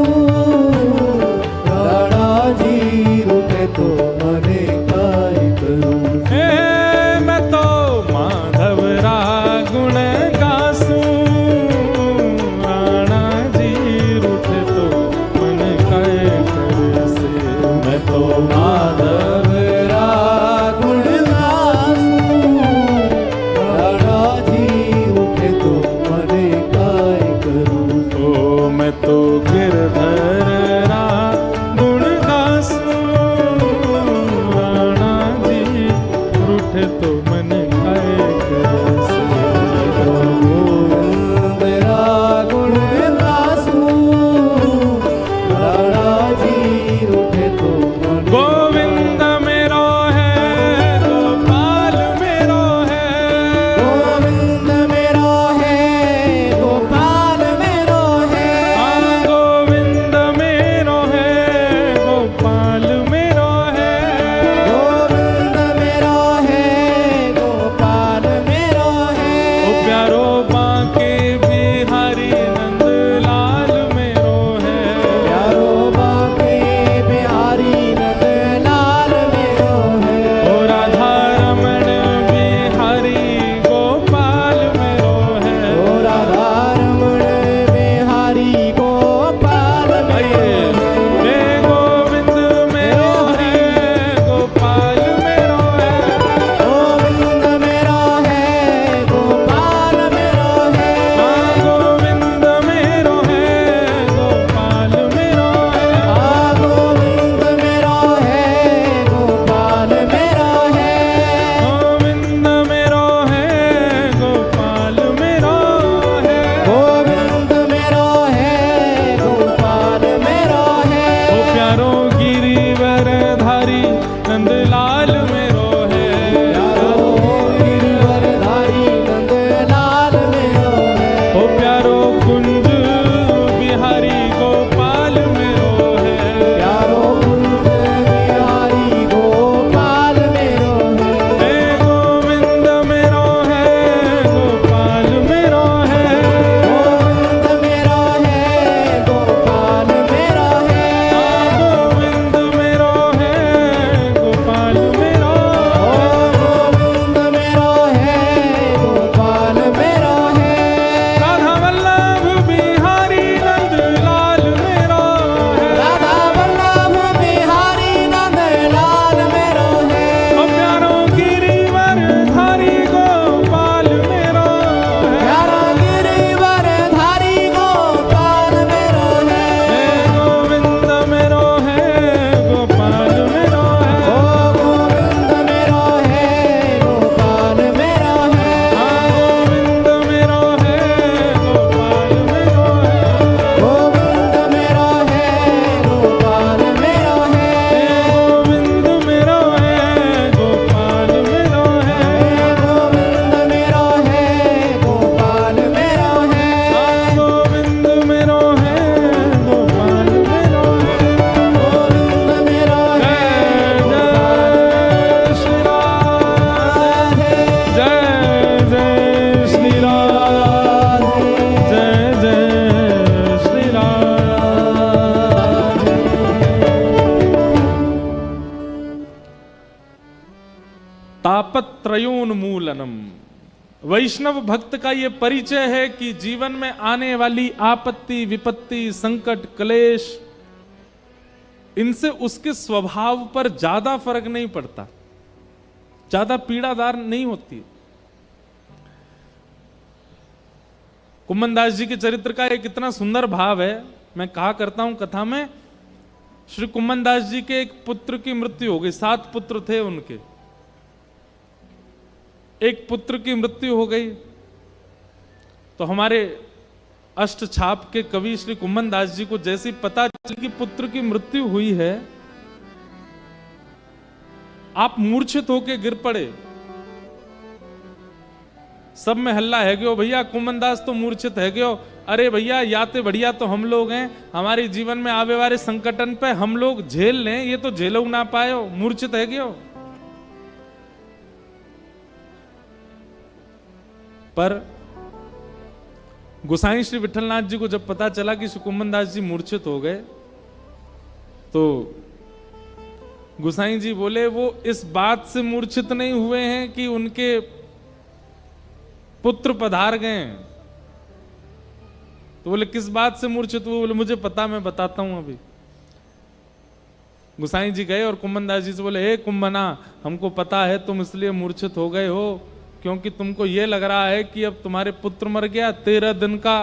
S2: राणा जी रूठे तो मने काय करूं।
S1: हे मैं तो माधव रा गुण गासू, राणा जी रूठे तो मन काय तापत्रयोन्मूलनम। वैष्णव भक्त का यह परिचय है कि जीवन में आने वाली आपत्ति, विपत्ति, संकट, क्लेश, इनसे उसके स्वभाव पर ज्यादा फर्क नहीं पड़ता, ज्यादा पीड़ादार नहीं होती। कुम्मन दास जी के चरित्र का एक इतना सुंदर भाव है, मैं कहा करता हूं कथा में, श्री कुम्मन दास जी के एक पुत्र की मृत्यु हो गई। 7 पुत्र थे उनके, एक पुत्र की मृत्यु हो गई। तो हमारे अष्ट छाप के कवि श्री कुम्मन दास जी को जैसे पता चली कि पुत्र की मृत्यु हुई है, आप मूर्छित होके गिर पड़े। सब में हल्ला है गयो, भैया कुम्मन दास तो मूर्छित है गयो। अरे भैया याते बढ़िया तो हम लोग हैं, हमारे जीवन में आवे वाले संकटन पे हम लोग झेल लें, ये तो झेलो ना पायो, मूर्छित है गयो। पर गोसाई श्री विठलनाथ जी को जब पता चला कि श्री कुम्मन दास जी मूर्छित हो गए, तो गोसाई जी बोले वो इस बात से मूर्छित नहीं हुए हैं कि उनके पुत्र पधार गए। तो बोले किस बात से मूर्छित हुए? बोले मुझे पता, मैं बताता हूं अभी। गोसाई जी गए और कुम्मन दास जी से बोले, हे कुम्मना, हमको पता है तुम इसलिए मूर्छित हो गए हो क्योंकि तुमको यह लग रहा है कि अब तुम्हारे पुत्र मर गया, 13 दिन का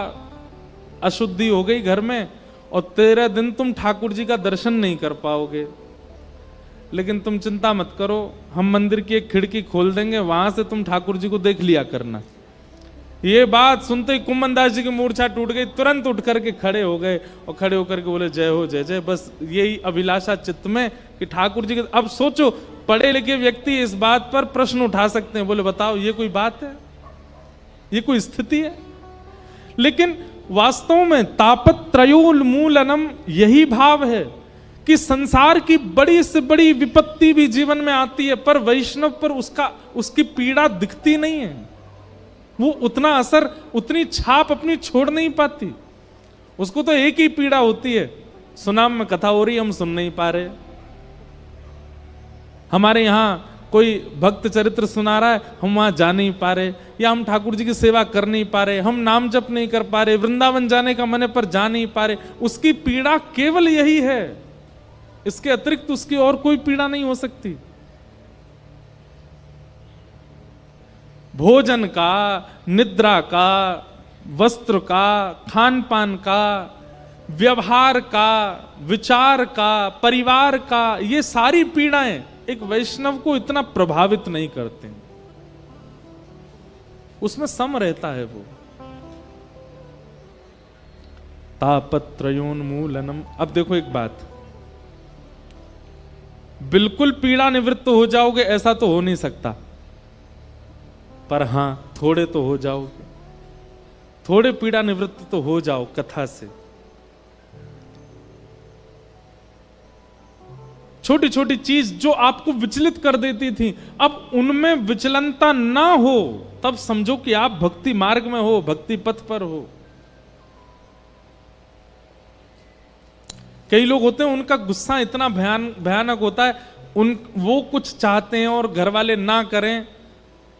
S1: अशुद्धि हो गई घर में, और 13 दिन तुम ठाकुर जी का दर्शन नहीं कर पाओगे। लेकिन तुम चिंता मत करो, हम मंदिर की एक खिड़की खोल देंगे, वहां से तुम ठाकुर जी को देख लिया करना। ये बात सुनते ही कुम्मन दास जी की मूर्छा टूट गई, तुरंत उठ करके खड़े हो गए और खड़े होकर के बोले, जय हो जय जय। बस यही अभिलाषा चित्त में कि ठाकुर जी के। अब सोचो, पढ़े लिखे व्यक्ति इस बात पर प्रश्न उठा सकते हैं, बोले बताओ ये कोई बात है, ये कोई स्थिति है? लेकिन वास्तव में तापत्रयोन्मूलनम यही भाव है कि संसार की बड़ी से बड़ी विपत्ति भी जीवन में आती है, पर वैष्णव पर उसकी पीड़ा दिखती नहीं है। वो उतना असर, उतनी छाप अपनी छोड़ नहीं पाती। उसको तो एक ही पीड़ा होती है, सुनाम में कथा हो रही, हम सुन नहीं पा रहे। हमारे यहां कोई भक्त चरित्र सुना रहा है, हम वहां जा नहीं पा रहे, या हम ठाकुर जी की सेवा कर नहीं पा रहे, हम नाम जप नहीं कर पा रहे, वृंदावन जाने का मन है पर जा नहीं पा रहे। उसकी पीड़ा केवल यही है, इसके अतिरिक्त उसकी और कोई पीड़ा नहीं हो सकती। भोजन का, निद्रा का, वस्त्र का, खान पान का, व्यवहार का, विचार का, परिवार का, ये सारी पीड़ाएं एक वैष्णव को इतना प्रभावित नहीं करते, उसमें सम रहता है वो। तापत्रयोन्मूलनम। अब देखो एक बात, बिल्कुल पीड़ा निवृत्त हो जाओगे ऐसा तो हो नहीं सकता, पर हां थोड़े तो हो जाओगे, थोड़े पीड़ा निवृत्त तो हो जाओ कथा से। छोटी छोटी चीज जो आपको विचलित कर देती थी, अब उनमें विचलनता ना हो, तब समझो कि आप भक्ति मार्ग में हो, भक्ति पथ पर हो। कई लोग होते हैं उनका गुस्सा इतना भयानक होता है, वो कुछ चाहते हैं और घर वाले ना करें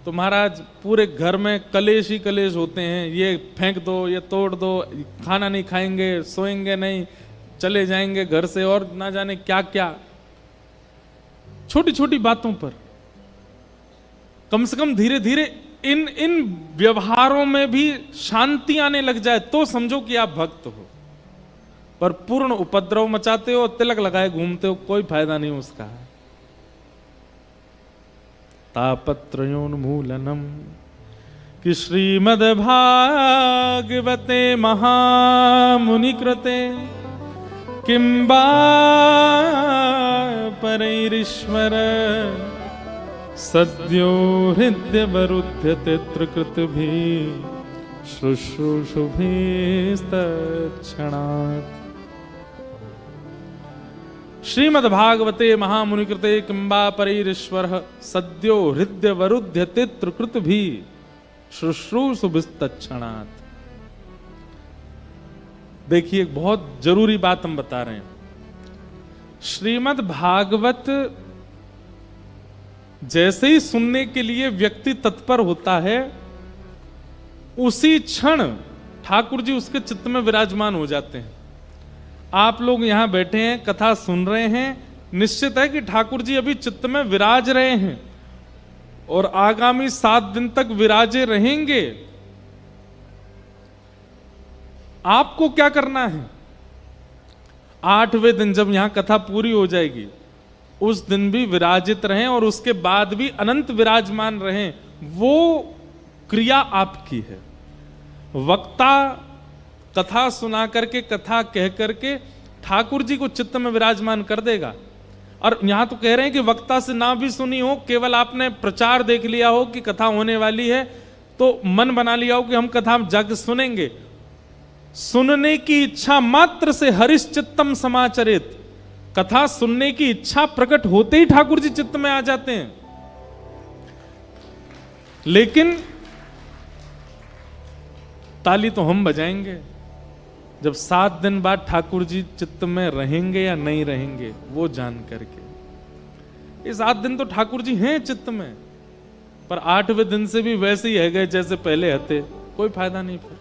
S1: तो महाराज पूरे घर में कलेश ही कलेश होते हैं। ये फेंक दो, ये तोड़ दो, खाना नहीं खाएंगे, सोएंगे नहीं, चले जाएंगे घर से, और ना जाने क्या क्या। छोटी छोटी बातों पर कम से कम धीरे धीरे इन व्यवहारों में भी शांति आने लग जाए तो समझो कि आप भक्त हो। पर पूर्ण उपद्रव मचाते हो, तिलक लगाए घूमते हो, कोई फायदा नहीं उसका। तापत्रयोन्मूलनम कि श्रीमद् भागवते महामुनि कृते किंबा परैरीश्वर सद्यो हृदय वरुध्यते त्रिकृतभिः शुश्रूषुभिस्तत्क्षणात्। श्रीमद्भागवते महामुनिकृते किंबा परैरीश्वर सद्यो हृदय वरुध्यते त्रिकृतभिः शुश्रूषुभिस्तत्क्षणात्। देखिए एक बहुत जरूरी बात हम बता रहे हैं। श्रीमद् भागवत जैसे ही सुनने के लिए व्यक्ति तत्पर होता है, उसी क्षण ठाकुर जी उसके चित्त में विराजमान हो जाते हैं। आप लोग यहां बैठे हैं, कथा सुन रहे हैं, निश्चित है कि ठाकुर जी अभी चित्त में विराज रहे हैं और आगामी 7 दिन तक विराजे रहेंगे। आपको क्या करना है? 8वें दिन जब यहां कथा पूरी हो जाएगी, उस दिन भी विराजित रहें और उसके बाद भी अनंत विराजमान रहें, वो क्रिया आपकी है। वक्ता कथा सुना करके, कथा कह करके ठाकुर जी को चित्त में विराजमान कर देगा। और यहां तो कह रहे हैं कि वक्ता से ना भी सुनी हो, केवल आपने प्रचार देख लिया हो कि कथा होने वाली है, तो मन बना लिया हो कि हम कथा जाके सुनेंगे, सुनने की इच्छा मात्र से हरिश चित्तम समाचरित, कथा सुनने की इच्छा प्रकट होते ही ठाकुर जी चित्त में आ जाते हैं। लेकिन ताली तो हम बजाएंगे जब 7 दिन बाद ठाकुर जी चित्त में रहेंगे या नहीं रहेंगे, वो जान करके। ये 7 दिन तो ठाकुर जी हैं चित्त में, पर 8वें दिन से भी वैसे ही है गए जैसे पहले हते, कोई फायदा नहीं। फिर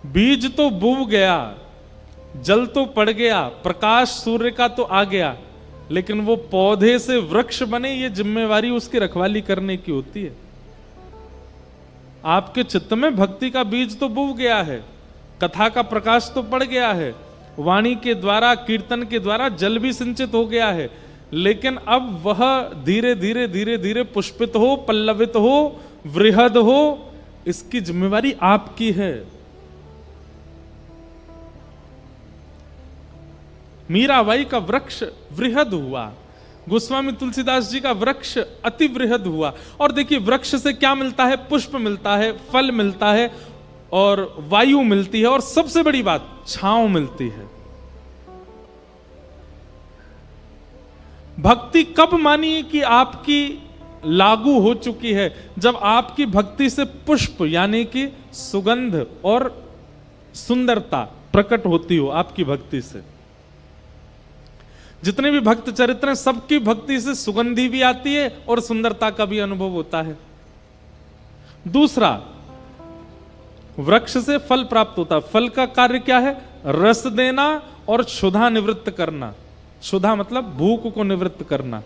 S1: बीज तो बूब गया, जल तो पड़ गया, प्रकाश सूर्य का तो आ गया, लेकिन वो पौधे से वृक्ष बने, ये जिम्मेवारी उसकी रखवाली करने की होती है। आपके चित्त में भक्ति का बीज तो बूब गया है, कथा का प्रकाश तो पड़ गया है, वाणी के द्वारा, कीर्तन के द्वारा जल भी सिंचित हो गया है, लेकिन अब वह धीरे धीरे धीरे धीरे पुष्पित हो, पल्लवित हो, वृहद हो, इसकी जिम्मेवारी आपकी है। मीराबाई का वृक्ष वृहद हुआ, गोस्वामी तुलसीदास जी का वृक्ष अति वृहद हुआ। और देखिए वृक्ष से क्या मिलता है? पुष्प मिलता है, फल मिलता है और वायु मिलती है, और सबसे बड़ी बात छांव मिलती है। भक्ति कब मानिए कि आपकी लागू हो चुकी है? जब आपकी भक्ति से पुष्प यानी कि सुगंध और सुंदरता प्रकट होती हो आपकी भक्ति से। जितने भी भक्त चरित्र हैं, सबकी भक्ति से सुगंधी भी आती है और सुंदरता का भी अनुभव होता है। दूसरा, वृक्ष से फल प्राप्त होता है। फल का कार्य क्या है? रस देना और क्षुधा निवृत्त करना। क्षुधा मतलब भूख को निवृत्त करना।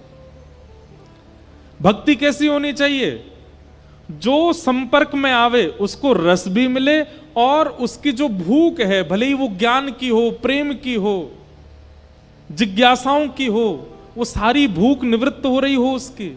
S1: भक्ति कैसी होनी चाहिए? जो संपर्क में आवे उसको रस भी मिले और उसकी जो भूख है, भले ही वो ज्ञान की हो, प्रेम की हो, जिज्ञासाओं की हो, वो सारी भूख निवृत्त हो रही हो उसकी।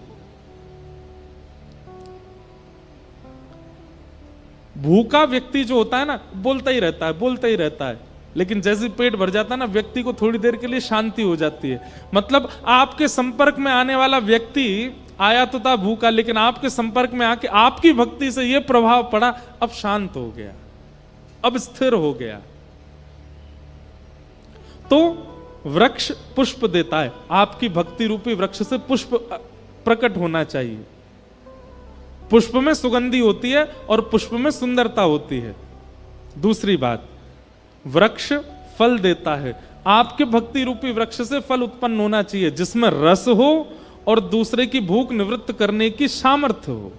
S1: भूखा व्यक्ति जो होता है ना, बोलता ही रहता है, बोलता ही रहता है, लेकिन जैसे पेट भर जाता है ना, व्यक्ति को थोड़ी देर के लिए शांति हो जाती है। मतलब आपके संपर्क में आने वाला व्यक्ति आया तो था भूखा, लेकिन आपके संपर्क में आके आपकी भक्ति से यह प्रभाव पड़ा, अब शांत हो गया, अब स्थिर हो गया। तो वृक्ष पुष्प देता है, आपकी भक्ति रूपी वृक्ष से पुष्प प्रकट होना चाहिए। पुष्प में सुगंधी होती है और पुष्प में सुंदरता होती है। दूसरी बात, वृक्ष फल देता है, आपके भक्ति रूपी वृक्ष से फल उत्पन्न होना चाहिए जिसमें रस हो और दूसरे की भूख निवृत्त करने की सामर्थ्य हो।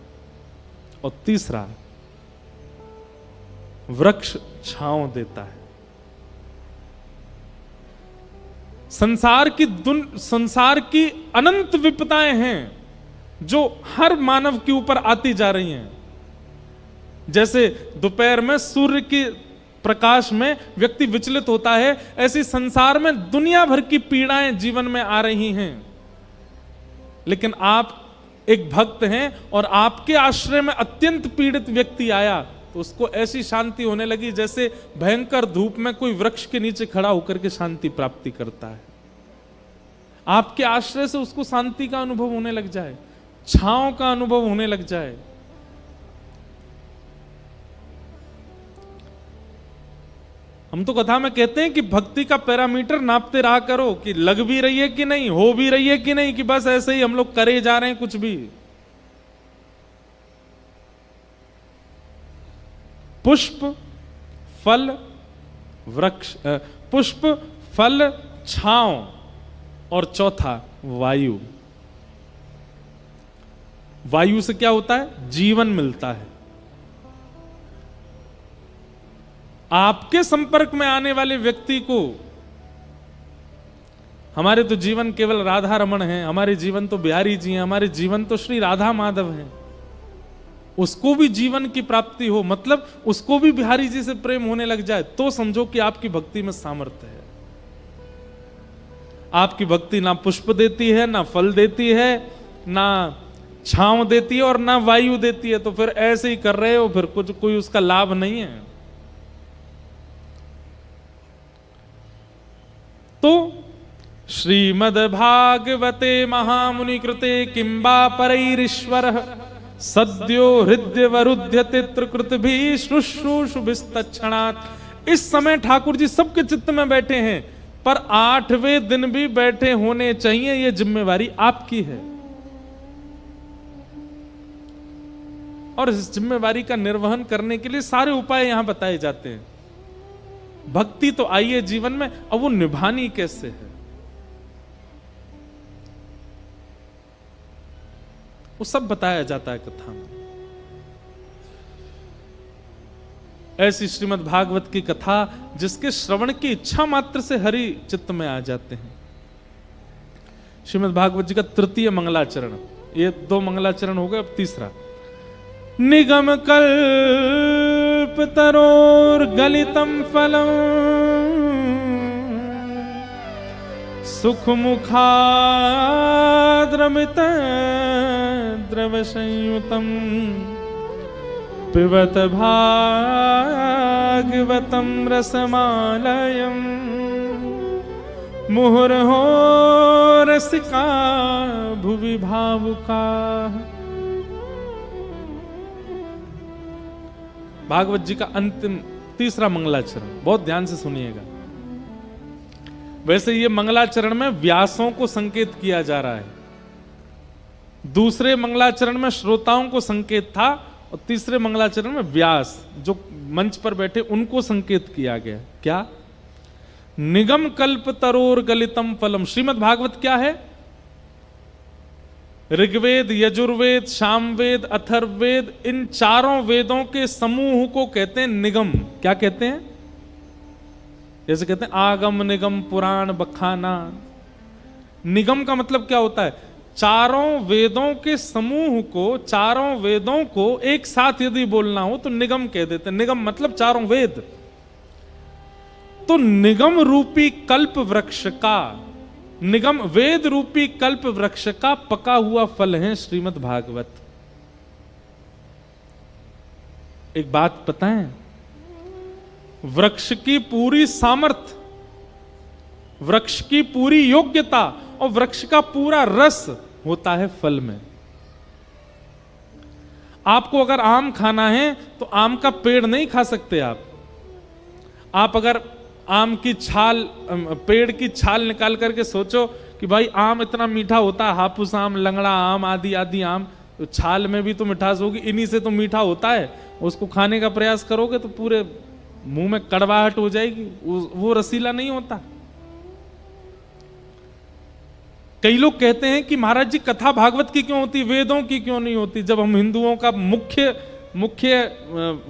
S1: और तीसरा, वृक्ष छांव देता है। संसार की अनंत विपदाएं हैं जो हर मानव के ऊपर आती जा रही हैं। जैसे दोपहर में सूर्य के प्रकाश में व्यक्ति विचलित होता है, ऐसी संसार में दुनिया भर की पीड़ाएं जीवन में आ रही हैं। लेकिन आप एक भक्त हैं और आपके आश्रय में अत्यंत पीड़ित व्यक्ति आया तो उसको ऐसी शांति होने लगी जैसे भयंकर धूप में कोई वृक्ष के नीचे खड़ा होकर के शांति प्राप्ति करता है। आपके आश्रय से उसको शांति का अनुभव होने लग जाए, छांव का अनुभव होने लग जाए। हम तो कथा में कहते हैं कि भक्ति का पैरामीटर नापते रहा करो कि लग भी रही है कि नहीं, हो भी रही है कि नहीं, कि बस ऐसे ही हम लोग करे जा रहे हैं कुछ भी। पुष्प फल वृक्ष, पुष्प फल छांव, और चौथा वायु। वायु से क्या होता है? जीवन मिलता है। आपके संपर्क में आने वाले व्यक्ति को, हमारे तो जीवन केवल राधा रमण है, हमारे जीवन तो बिहारी जी हैं, हमारे जीवन तो श्री राधा माधव हैं, उसको भी जीवन की प्राप्ति हो, मतलब उसको भी बिहारी जी से प्रेम होने लग जाए, तो समझो कि आपकी भक्ति में सामर्थ्य है। आपकी भक्ति ना पुष्प देती है, ना फल देती है, ना छांव देती है और ना वायु देती है, तो फिर ऐसे ही कर रहे हो, फिर कुछ कोई उसका लाभ नहीं है। तो श्रीमद् भागवते महामुनि कृते किंबा परैरीश्वर सद्यो हृदय वरुध्यते त्रिकृत भी शुश्रूषु विस्तक्षणात्। इस समय ठाकुर जी सबके चित्त में बैठे हैं, पर 8वें दिन भी बैठे होने चाहिए, यह जिम्मेवारी आपकी है। और इस जिम्मेवारी का निर्वहन करने के लिए सारे उपाय यहां बताए जाते हैं। भक्ति तो आई है जीवन में, अब वो निभानी कैसे है, वो सब बताया जाता है कथा में। ऐसी श्रीमद् भागवत की कथा जिसके श्रवण की इच्छा मात्र से हरि चित्त में आ जाते हैं। श्रीमद् भागवत जी का तृतीय मंगलाचरण, ये 2 मंगलाचरण हो गए, अब तीसरा। निगम कल्प तरोर गलितम फलम सुख मुखाद्रमित द्रव संयुतम पिबत भागवतम रसमालयम मुहुर्हो रसिका भुवि भावुका। भागवत जी का अंतिम तीसरा मंगलाचरण, बहुत ध्यान से सुनिएगा। वैसे ये मंगलाचरण में व्यासों को संकेत किया जा रहा है, दूसरे मंगलाचरण में श्रोताओं को संकेत था, और तीसरे मंगलाचरण में व्यास जो मंच पर बैठे उनको संकेत किया गया। क्या? निगम कल्प तरोर गलितम फलम। श्रीमद् भागवत क्या है? ऋग्वेद, यजुर्वेद, सामवेद, अथर्ववेद, इन चारों वेदों के समूह को कहते हैं निगम। क्या कहते हैं? जैसे कहते हैं आगम, निगम, पुराण, बखाना। निगम का मतलब क्या होता है? चारों वेदों के समूह को, चारों वेदों को एक साथ यदि बोलना हो तो निगम कह देते हैं। निगम मतलब चारों वेद। तो निगम रूपी कल्प वृक्ष का, निगम वेद रूपी कल्प वृक्ष का पका हुआ फल है श्रीमद् भागवत। एक बात पता है, वृक्ष की पूरी सामर्थ, वृक्ष की पूरी योग्यता और वृक्ष का पूरा रस होता है फल में। आपको अगर आम खाना है तो आम का पेड़ नहीं खा सकते आप अगर आम की छाल, पेड़ की छाल निकाल करके सोचो कि भाई आम इतना मीठा होता है, हापुस आम, लंगड़ा आम, आदि आदि आम, तो छाल में भी तो मिठास होगी, इन्हीं से तो मीठा होता है। उसको खाने का प्रयास करोगे तो पूरे मुंह में कड़वाहट हो जाएगी, वो रसीला नहीं होता। कई लोग कहते हैं कि महाराज जी कथा भागवत की क्यों होती, वेदों की क्यों नहीं होती? जब हम हिंदुओं का मुख्य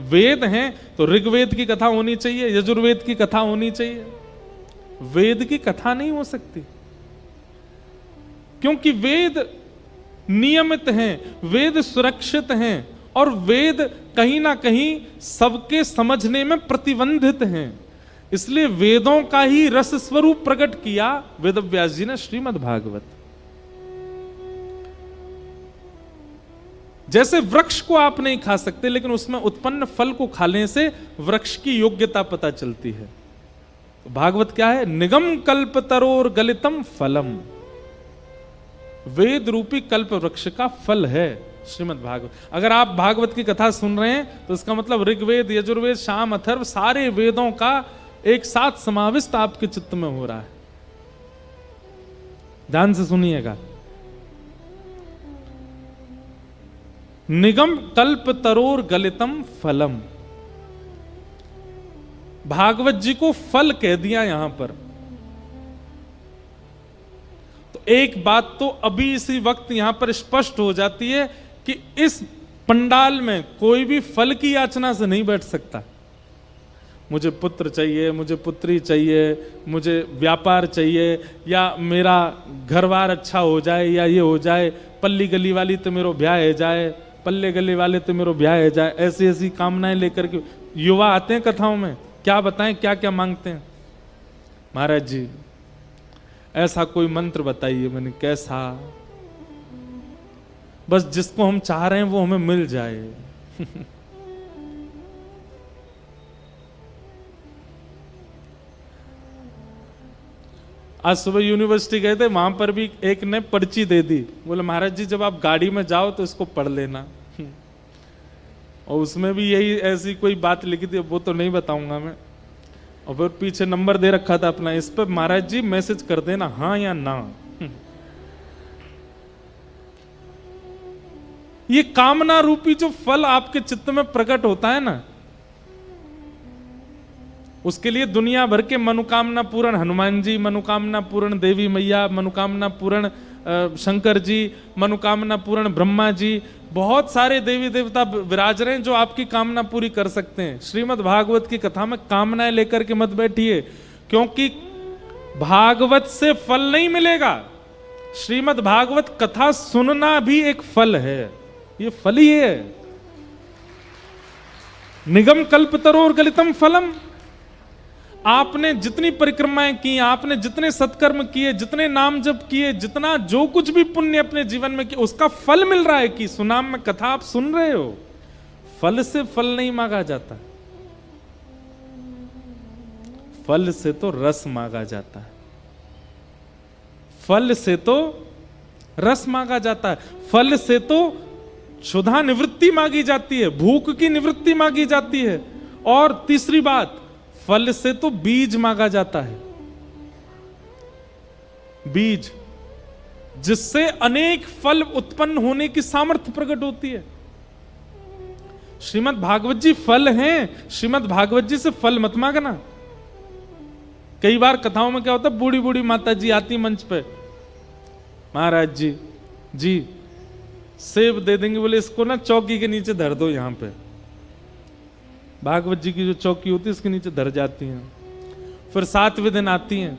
S1: वेद हैं तो ऋग्वेद की कथा होनी चाहिए, यजुर्वेद की कथा होनी चाहिए। वेद की कथा नहीं हो सकती, क्योंकि वेद नियमित हैं, वेद सुरक्षित हैं, और वेद कहीं ना कहीं सबके समझने में प्रतिबंधित हैं। इसलिए वेदों का ही रस स्वरूप प्रकट किया वेदव्यास जी ने श्रीमद् भागवत। जैसे वृक्ष को आप नहीं खा सकते, लेकिन उसमें उत्पन्न फल को खाने से वृक्ष की योग्यता पता चलती है। तो भागवत क्या है? निगम कल्प तरोर गलितम फलम, वेद रूपी कल्प वृक्ष का फल है श्रीमद् भागवत। अगर आप भागवत की कथा सुन रहे हैं तो इसका मतलब ऋग्वेद, यजुर्वेद, साम, अथर्व सारे वेदों का एक साथ समाविष्ट आपके चित्त में हो रहा है। ध्यान से सुनिएगा। निगम कल्प तरोर गलितम फलम, भागवत जी को फल कह दिया यहां पर। तो एक बात तो अभी इसी वक्त यहां पर स्पष्ट हो जाती है कि इस पंडाल में कोई भी फल की याचना से नहीं बैठ सकता। मुझे पुत्र चाहिए, मुझे पुत्री चाहिए, मुझे व्यापार चाहिए, या मेरा घरबार अच्छा हो जाए, या ये हो जाए, पल्ली गली वाली तो मेरो ब्याह है जाए, पल्ले गली वाले तो मेरो ब्याह है जाए, ऐसी ऐसी कामनाएं लेकर के युवा आते हैं कथाओं में। क्या बताएं क्या क्या मांगते हैं? महाराज जी ऐसा कोई मंत्र बताइए। मैंने कैसा? बस जिसको हम चाह रहे हैं वो हमें मिल जाए। आज सुबह यूनिवर्सिटी गए थे, वहां पर भी एक ने पर्ची दे दी, बोले महाराज जी जब आप गाड़ी में जाओ तो इसको पढ़ लेना। और उसमें भी यही ऐसी कोई बात लिखी थी, वो तो नहीं बताऊंगा मैं। और फिर पीछे नंबर दे रखा था अपना, इस पर महाराज जी मैसेज कर देना हाँ या ना। ये कामना रूपी जो फल आपके चित्त में प्रकट होता है ना, उसके लिए दुनिया भर के मनोकामना पूर्ण हनुमान जी, मनोकामना पूर्ण देवी मैया, मनोकामना पूर्ण शंकर जी, मनोकामना पूर्ण ब्रह्मा जी, बहुत सारे देवी देवता विराज रहे हैं जो आपकी कामना पूरी कर सकते हैं। श्रीमद् भागवत की कथा में कामनाएं लेकर के मत बैठिए, क्योंकि भागवत से फल नहीं मिलेगा। श्रीमद् भागवत कथा सुनना भी एक फल है, ये फल ही है। निगम कल्पतरोर गलितम फलम। आपने जितनी परिक्रमाएं की, आपने जितने सत्कर्म किए, जितने नाम जप किए, जितना जो कुछ भी पुण्य अपने जीवन में किया, उसका फल मिल रहा है कि सुनाम में कथा आप सुन रहे हो। फल से फल नहीं मांगा जाता, फल से तो रस मांगा जाता है। फल से तो रस मांगा जाता है, फल से तो क्षुधा निवृत्ति मांगी जाती है, भूख की निवृत्ति मांगी जाती है। और तीसरी बात, फल से तो बीज मांगा जाता है, बीज जिससे अनेक फल उत्पन्न होने की सामर्थ्य प्रकट होती है। श्रीमद् भागवत जी फल हैं, श्रीमद् भागवत जी से फल मत मांगना। कई बार कथाओं में क्या होता है, बूढ़ी बूढ़ी माता जी आती मंच पे, महाराज जी जी सेब दे देंगे, बोले इसको ना चौकी के नीचे धर दो। यहां पे भागवत जी की जो चौकी होती है इसके नीचे धर जाती हैं। फिर 7वें दिन आती हैं,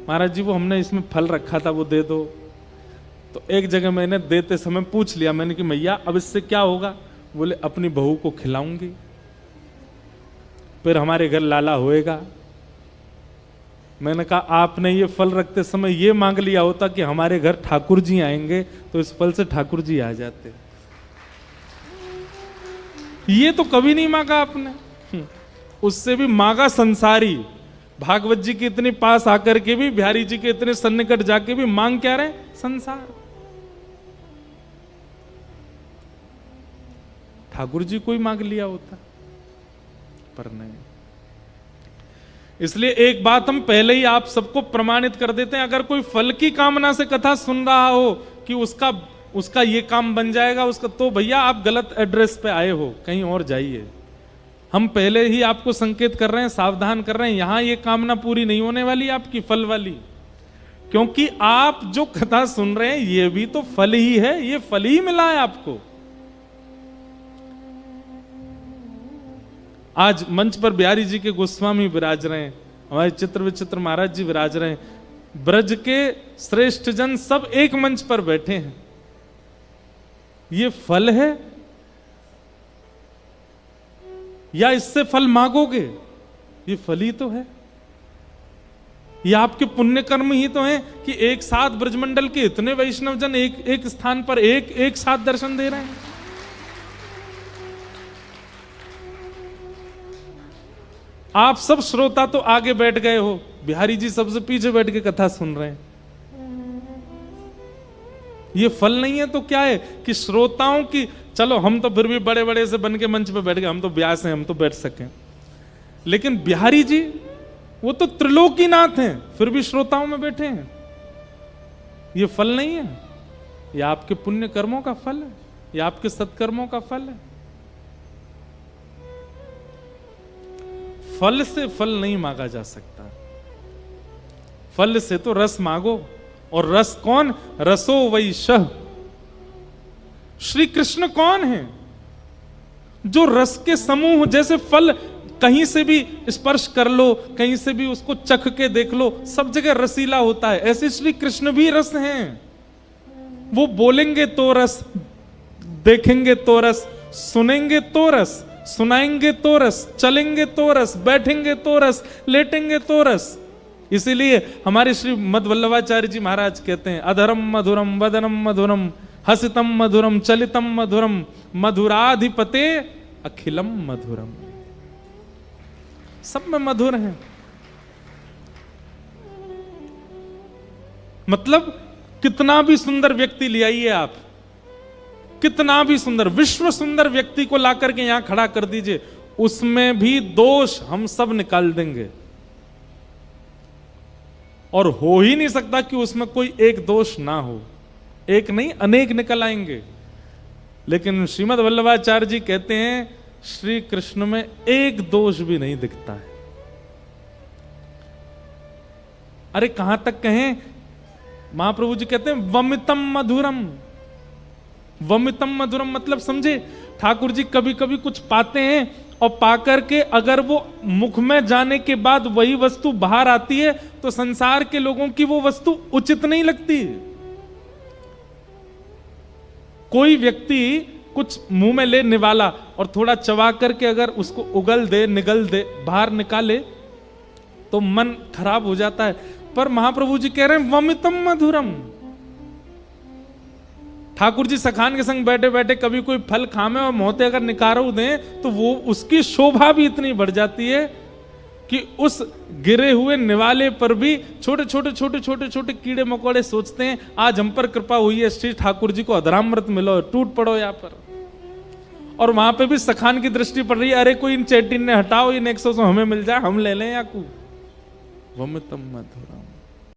S1: महाराज जी वो हमने इसमें फल रखा था वो दे दो। तो एक जगह मैंने देते समय पूछ लिया, मैंने कि मैया अब इससे क्या होगा? बोले अपनी बहू को खिलाऊंगी, फिर हमारे घर लाला होएगा। मैंने कहा आपने ये फल रखते समय ये मांग लिया होता कि हमारे घर ठाकुर जी आएंगे, तो इस फल से ठाकुर जी आ जाते। ये तो कभी नहीं मांगा आपने। उससे भी मांगा संसारी। भागवत जी के इतने पास आकर के भी, बिहारी जी के इतने सन्निकट जाके भी मांग क्या रहे? संसार। ठाकुर जी कोई मांग लिया होता, पर नहीं। इसलिए एक बात हम पहले ही आप सबको प्रमाणित कर देते हैं, अगर कोई फल की कामना से कथा सुन रहा हो कि उसका ये काम बन जाएगा उसका, तो भैया आप गलत एड्रेस पे आए हो, कहीं और जाइए। हम पहले ही आपको संकेत कर रहे हैं, सावधान कर रहे हैं, यहां ये कामना पूरी नहीं होने वाली आपकी फल वाली, क्योंकि आप जो कथा सुन रहे हैं ये भी तो फल ही है, ये फल ही मिला है आपको। आज मंच पर बिहारी जी के गोस्वामी विराज रहे हैं, हमारे चित्र विचित्र महाराज जी विराज रहे हैं, ब्रज के श्रेष्ठ जन सब एक मंच पर बैठे हैं। ये फल है या इससे फल मांगोगे? ये फल ही तो है, ये आपके पुण्य कर्म ही तो हैं कि एक साथ ब्रजमंडल के इतने वैष्णव जन एक स्थान पर एक साथ दर्शन दे रहे हैं। आप सब श्रोता तो आगे बैठ गए हो, बिहारी जी सबसे पीछे बैठ के कथा सुन रहे हैं। ये फल नहीं है तो क्या है कि श्रोताओं की, चलो हम तो फिर भी बड़े बड़े से बन के मंच पे बैठ गए, हम तो व्यास हैं, हम तो बैठ सकें, लेकिन बिहारी जी वो तो त्रिलोकीनाथ हैं, फिर भी श्रोताओं में बैठे हैं। ये फल नहीं है, ये आपके पुण्य कर्मों का फल है, ये आपके सत्कर्मों का फल है। फल से फल नहीं मांगा जा सकता, फल से तो रस मांगो, और रस कौन? रसो वैशः। श्री कृष्ण कौन है? जो रस के समूह, जैसे फल कहीं से भी स्पर्श कर लो, कहीं से भी उसको चख के देख लो, सब जगह रसीला होता है, ऐसे श्री कृष्ण भी रस हैं। वो बोलेंगे तो रस, देखेंगे तो रस, सुनेंगे तो रस, सुनाएंगे तो रस, चलेंगे तो रस, बैठेंगे तो रस, लेटेंगे तो रस। इसीलिए हमारे श्री मध्व वल्लभाचार्य जी महाराज कहते हैं, अधरम मधुरम वदनम मधुरम हसितम मधुरम चलितम मधुरम मधुराधिपते अखिलम मधुरम। सब में मधुर है। मतलब कितना भी सुंदर व्यक्ति ले आइए आप, कितना भी सुंदर, विश्व सुंदर व्यक्ति को लाकर के यहां खड़ा कर दीजिए, उसमें भी दोष हम सब निकाल देंगे। और हो ही नहीं सकता कि उसमें कोई एक दोष ना हो, एक नहीं अनेक निकल आएंगे। लेकिन श्रीमद् वल्लभाचार्य जी कहते हैं श्री कृष्ण में एक दोष भी नहीं दिखता है। अरे कहां तक कहें, महाप्रभु जी कहते हैं वमितम मधुरम। वमितम मधुरम मतलब समझे, ठाकुर जी कभी कभी कुछ पाते हैं और पाकर के अगर वो मुख में जाने के बाद वही वस्तु बाहर आती है तो संसार के लोगों की वो वस्तु उचित नहीं लगती। कोई व्यक्ति कुछ मुंह में ले निवाला और थोड़ा चबा करके अगर उसको उगल दे, निगल दे, बाहर निकाले तो मन खराब हो जाता है। पर महाप्रभु जी कह रहे हैं वमितम मधुरम। ठाकुर जी सखान के संग बैठे बैठे कभी कोई फल खामे और मोहते अगर निकारो दें तो वो उसकी शोभा भी इतनी बढ़ जाती है कि उस गिरे हुए निवाले पर भी छोटे छोटे छोटे छोटे छोटे कीड़े मकोड़े सोचते हैं आज हम पर कृपा हुई है, श्री ठाकुर जी को अधरामृत मिलो, टूट पड़ो यहाँ पर। और वहां पे भी सखान की दृष्टि पड़ रही है, अरे कोई इन चैटिन ने हटाओ, इन 100 हमें मिल जाए, हम ले लें या कु। वमितम मधुरम।